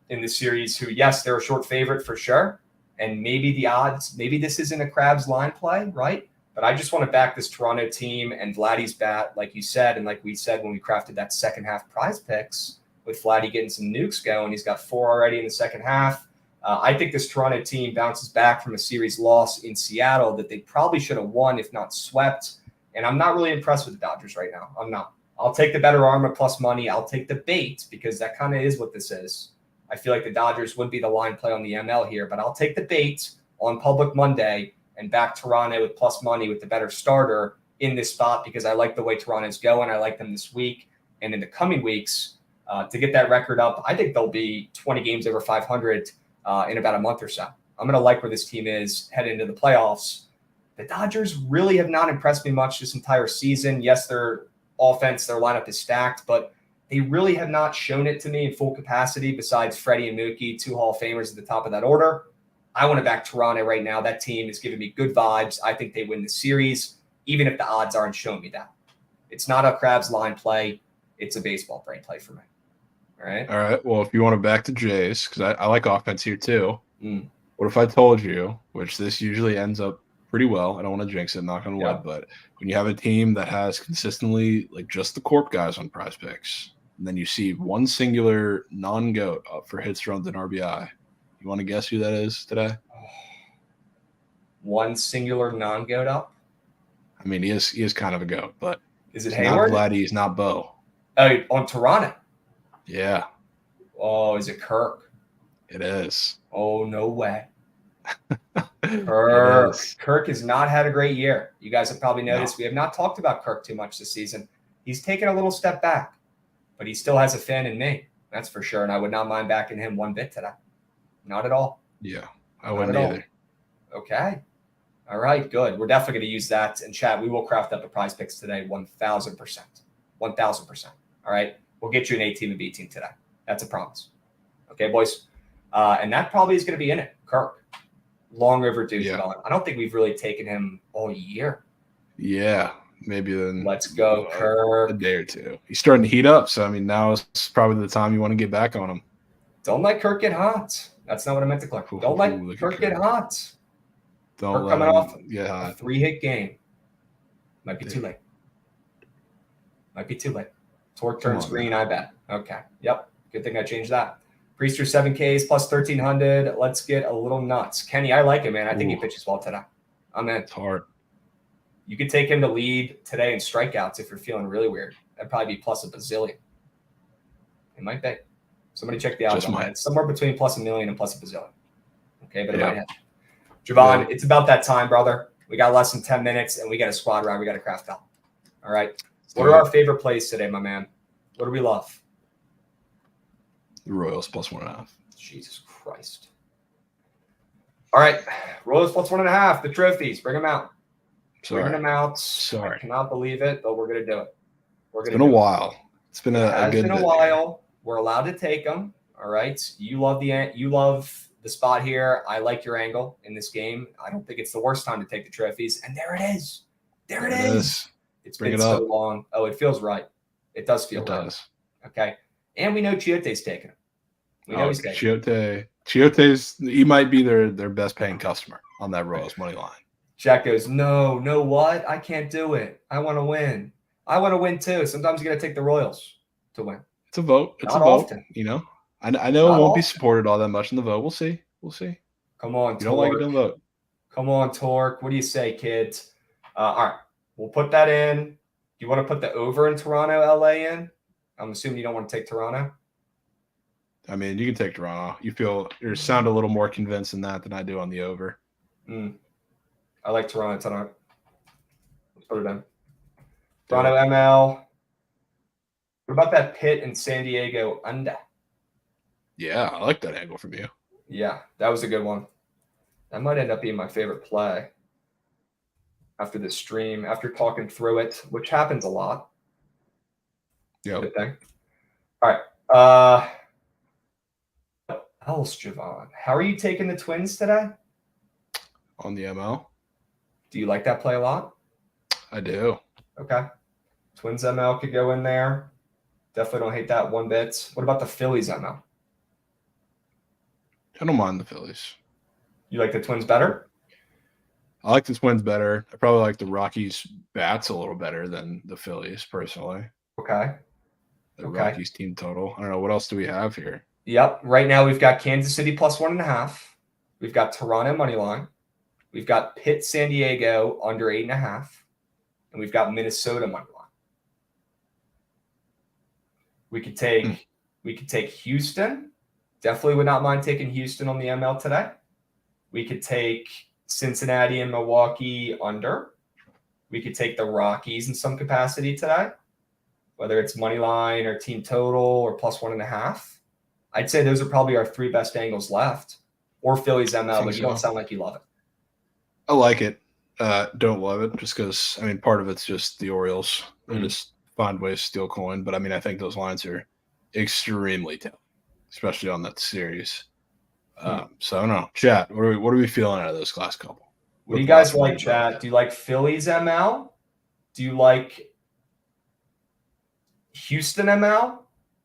in this series, who, yes, they're a short favorite for sure. And maybe the odds, maybe this isn't a Krabs line play, right? But I just want to back this Toronto team and Vladdy's bat, like you said, and like we said when we crafted that second half prize picks with Vladdy getting some nukes going. He's got 4 already in the second half. I think this Toronto team bounces back from a series loss in Seattle that they probably should have won, if not swept. And I'm not really impressed with the Dodgers right now. I'm not. I'll take the better arm at plus money. I'll take the bait because that kind of is what this is. I feel like the Dodgers would be the line play on the ML here, but I'll take the bait on Public Monday and back Toronto with plus money with the better starter in this spot because I like the way Toronto's going. I like them this week and in the coming weeks to get that record up. I think they'll be 20 games over 500 in about a month or so. I'm going to like where this team is heading into the playoffs. The Dodgers really have not impressed me much this entire season. Yes, their offense, their lineup is stacked, but they really have not shown it to me in full capacity besides Freddie and Mookie, 2 Hall of Famers at the top of that order. I want to back Toronto right now. That team is giving me good vibes. I think they win the series, even if the odds aren't showing me that. It's not a Krabs line play. It's a baseball brain play for me. All right. All right. Well, if you want to back to Jays, because I like offense here too. What if I told you, which this usually ends up pretty well, I don't want to jinx it, knock on wood, but when you have a team that has consistently like just the corp guys on prize picks, and then you see one singular non-goat up for hits, runs, and RBI, you want to guess who that is today? One singular non-goat up? I mean, he is kind of a goat, but is it he's Hayward? Not Vladdy, he's not Bo. Oh, on Toronto? Yeah. Oh, is it Kirk? It is. Oh, no way. Kirk has not had a great year. You guys have probably noticed we have not talked about Kirk too much this season. He's taken a little step back, but he still has a fan in me. That's for sure. And I would not mind backing him one bit today. Not at all. Yeah, I wouldn't either. Okay. All right, good. We're definitely going to use that. And chat, we will craft up a prize picks today 1,000%. 1,000%. All right. We'll get you an A team and B team today. That's a promise. Okay, boys. And that probably is going to be in it. Kirk. Long overdue. Yeah. I don't think we've really taken him all year. Yeah, maybe then. Let's go, Kirk. A day or two. He's starting to heat up. So, I mean, now is probably the time you want to get back on him. Don't let Kirk get hot. That's not what I meant to click. Don't let Kirk get hot. Don't Kirk coming off a 3-hit game. Might be too late. Might be too late. Torque turns green, I bet. Okay. Yep. Good thing I changed that. Priester 7Ks plus 1,300. Let's get a little nuts. Kenny, I like him, man. I think he pitches well today. I'm in. It's hard. You could take him to lead today in strikeouts if you're feeling really weird. That'd probably be plus a bazillion. It might be. Somebody check the odds on that. It's somewhere between plus $1 million and plus a bazillion. Okay, but it might happen. Javon, it's about that time, brother. We got less than 10 minutes, and we got a squad ride. We got to craft up. All right. What are our favorite plays today, my man? What do we love? The Royals plus 1.5. Jesus Christ. All right. Royals plus 1.5. The trophies. Bring them out. Bring Sorry. them out. Sorry. I cannot believe it, but we're going to do it. It's been a while. It's been It a has good been a bit while. We're allowed to take them. All right. You love the spot here. I like your angle in this game. I don't think it's the worst time to take the trophies. And there it is. There it is. It's Bring been it so up. long. Oh, it feels right. It does feel It right. does. Okay. And we know Chiote's taking it. We know he's taking it. Chiote's he might be their best paying customer on that Royals money line. Jack goes, no what? I can't do it. I want to win. I want to win too. Sometimes you got to take the Royals to win. It's a vote. It's Not a vote. often. You know, I know Not it won't be often. supported all that much in the vote. We'll see. We'll see. Come on, If you don't like it, don't vote. Come on, Torque. What do you say, kids? All right. We'll put that in. Do you want to put the over in Toronto, LA in? I'm assuming you don't want to take Toronto. I mean, you can take Toronto. You sound a little more convinced in that than I do on the over. I like Toronto tonight. Let's put it in. Toronto ML. What about that Pitt and San Diego under? Yeah, I like that angle from you. Yeah, that was a good one. That might end up being my favorite play after this stream, after talking through it, which happens a lot. Yeah. Good thing. All right. What else, Javon? How are you taking the Twins today? On the ML, Do you like that play a lot? I do. Okay. Twins ML could go in there. Definitely don't hate that one bit. What about the Phillies ML? I don't mind the Phillies. You like the Twins better? I like the Twins better. I probably like the Rockies bats a little better than the Phillies, personally. Okay. The Okay. Rockies team total. I don't know. What else do we have here? Yep. Right now we've got Kansas City plus 1.5. We've got Toronto money line. We've got Pitt San Diego under 8.5. And we've got Minnesota money line. We could take Houston. Definitely would not mind taking Houston on the ML today. We could take Cincinnati and Milwaukee under. We could take the Rockies in some capacity today, whether it's money line or team total or plus 1.5. I'd say those are probably our three best angles left. Or Phillies ML, but you don't sound like you love it. I like it. Don't love it just because, I mean, part of it's just the Orioles. They just find ways to steal coin. But, I mean, I think those lines are extremely tough, especially on that series. So, I don't know. Chat, what are we feeling out of those last couple? What do you guys like, chat? Do you like Phillies ML? Do you like Houston ML?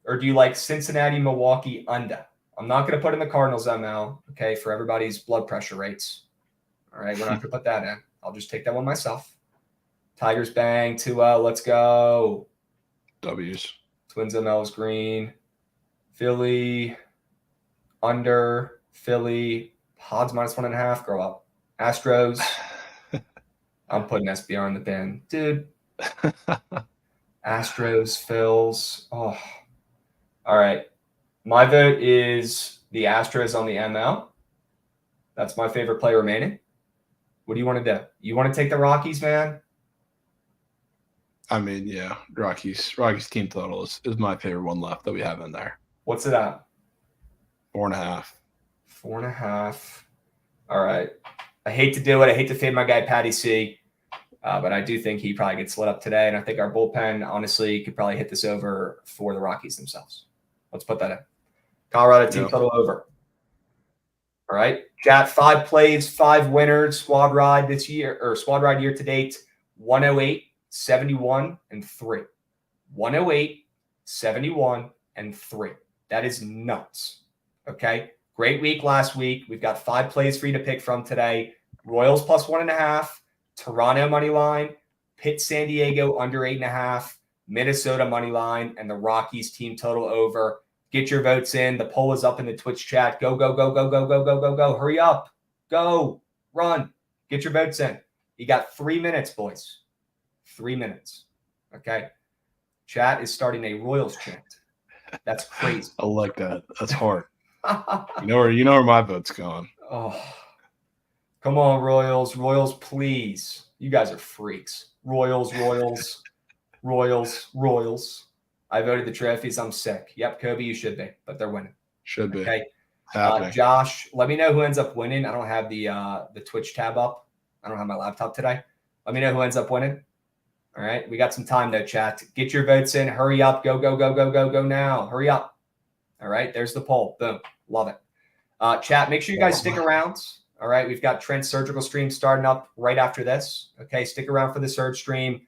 Or do you like Cincinnati, Milwaukee under? I'm not going to put in the Cardinals ML, okay, for everybody's blood pressure rates. All right, we're not going to put that in. I'll just take that one myself. Tigers bang, 2-0, let's go. W's. Twins ML is green. Philly under. Philly Pods minus 1.5. Grow up. Astros. I'm putting SBR in the bin. Dude. Astros, Phils. Oh. All right. My vote is the Astros on the ML. That's my favorite play remaining. What do you want to do? You want to take the Rockies, man? I mean, yeah, Rockies team total is my favorite one left that we have in there. What's it at? 4.5. 4.5. All right. I hate to do it. I hate to fade my guy Patty C, but I do think he probably gets lit up today. And I think our bullpen, honestly, could probably hit this over for the Rockies themselves. Let's put that in. Colorado team total over. All right. Chat, 5 plays, 5 winners. Squad ride this year, or squad ride year to date, 108, 71, and 3. 108, 71, and 3. That is nuts. Okay. Great week last week. We've got 5 plays for you to pick from today. Royals plus 1.5, Toronto money line, Pitt San Diego under 8.5, Minnesota money line, and the Rockies team total over. Get your votes in. The poll is up in the Twitch chat. Go, go, go, go, go, go, go, go, go. Hurry up. Go. Run. Get your votes in. You got 3 minutes, boys. 3 minutes. Okay. Chat is starting a Royals chant. That's crazy. I like that. That's hard. You know where my vote's going. Oh, come on, Royals. Royals, please. You guys are freaks. Royals, Royals, Royals, Royals. I voted the trophies. I'm sick. Yep, Kobe, you should be, but they're winning. Should be. Okay. Happening. Josh, let me know who ends up winning. I don't have the Twitch tab up. I don't have my laptop today. Let me know who ends up winning. All right. We got some time though, chat. Get your votes in. Hurry up. Go, go, go, go, go, go now. Hurry up. All right. There's the poll. Boom. Love it. Chat, make sure you guys stick around. All right. We've got Trent's surgical stream starting up right after this. Okay. Stick around for the surge stream.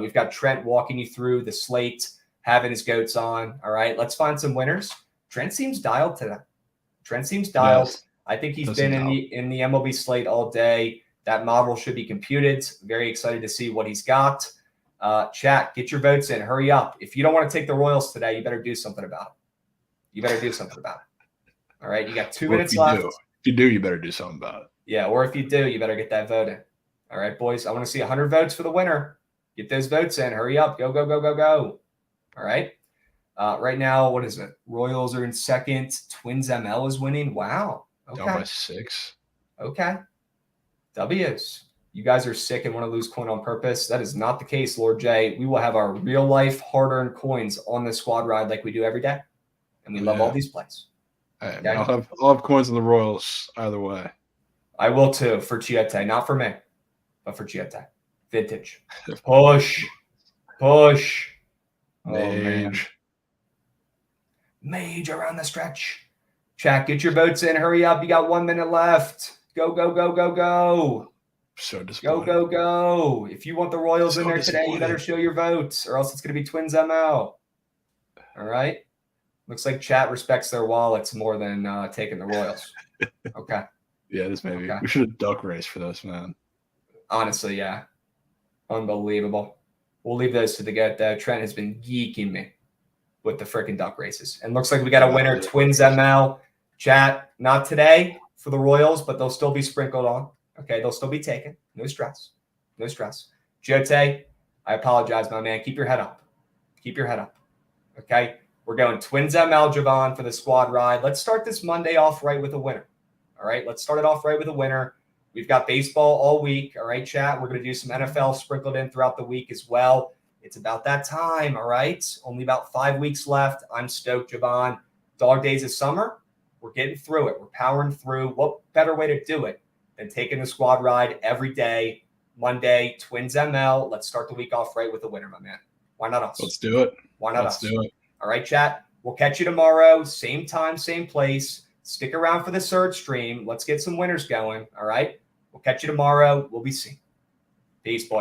We've got Trent walking you through the slate, having his goats on. All right. Let's find some winners. Trent seems dialed today. Trent seems dialed. Yes. I think he's been in the MLB slate all day. That model should be computed. Very excited to see what he's got. Chat, get your votes in. Hurry up. If you don't want to take the Royals today, you better do something about it. You better do something about it. All right. You got 2 minutes left. If you do, you better do something about it. Yeah. Or if you do, you better get that vote in. All right, boys. I want to see 100 votes for the winner. Get those votes in. Hurry up. Go, go, go, go, go. All right. Right now, what is it? Royals are in second. Twins ML is winning. Wow. Okay. Down by 6. Okay. W's. You guys are sick and want to lose coin on purpose. That is not the case, Lord J. We will have our real life hard-earned coins on the squad ride like we do every day. And we love all these plays. Hey, Okay? I'll have coins in the Royals either way. I will too for Chiete. Not for me, but for Chiete. Vintage. Push. Push. Oh, man. Mage around the stretch. Chat, get your votes in. Hurry up. You got 1 minute left. Go, go, go, go, go. So Go, disappointed. go, go. If you want the Royals in there today, you better show your votes, or else it's going to be Twins ML. All right? Looks like chat respects their wallets more than taking the Royals. Okay. Yeah, this maybe. Okay. We should have duck race for this, man. Honestly, yeah. Unbelievable. We'll leave those to the get, though. Trent has been geeking me with the freaking duck races. And looks like we got a winner, Twins ML. Chat, not today for the Royals, but they'll still be sprinkled on. Okay, they'll still be taken. No stress. No stress. Jote, I apologize, my man. Keep your head up. Keep your head up. Okay? We're going Twins ML, Javon, for the squad ride. Let's start this Monday off right with a winner. All right? Let's start it off right with a winner. We've got baseball all week. All right, chat? We're going to do some NFL sprinkled in throughout the week as well. It's about that time, all right? Only about 5 weeks left. I'm stoked, Javon. Dog days of summer. We're getting through it. We're powering through. What better way to do it than taking the squad ride every day, Monday, Twins ML. Let's start the week off right with a winner, my man. Why not us? Let's do it. Why not Let's us? do it. All right, chat. We'll catch you tomorrow. Same time, same place. Stick around for the surge stream. Let's get some winners going. All right. We'll catch you tomorrow. We'll be seen. Peace, boys.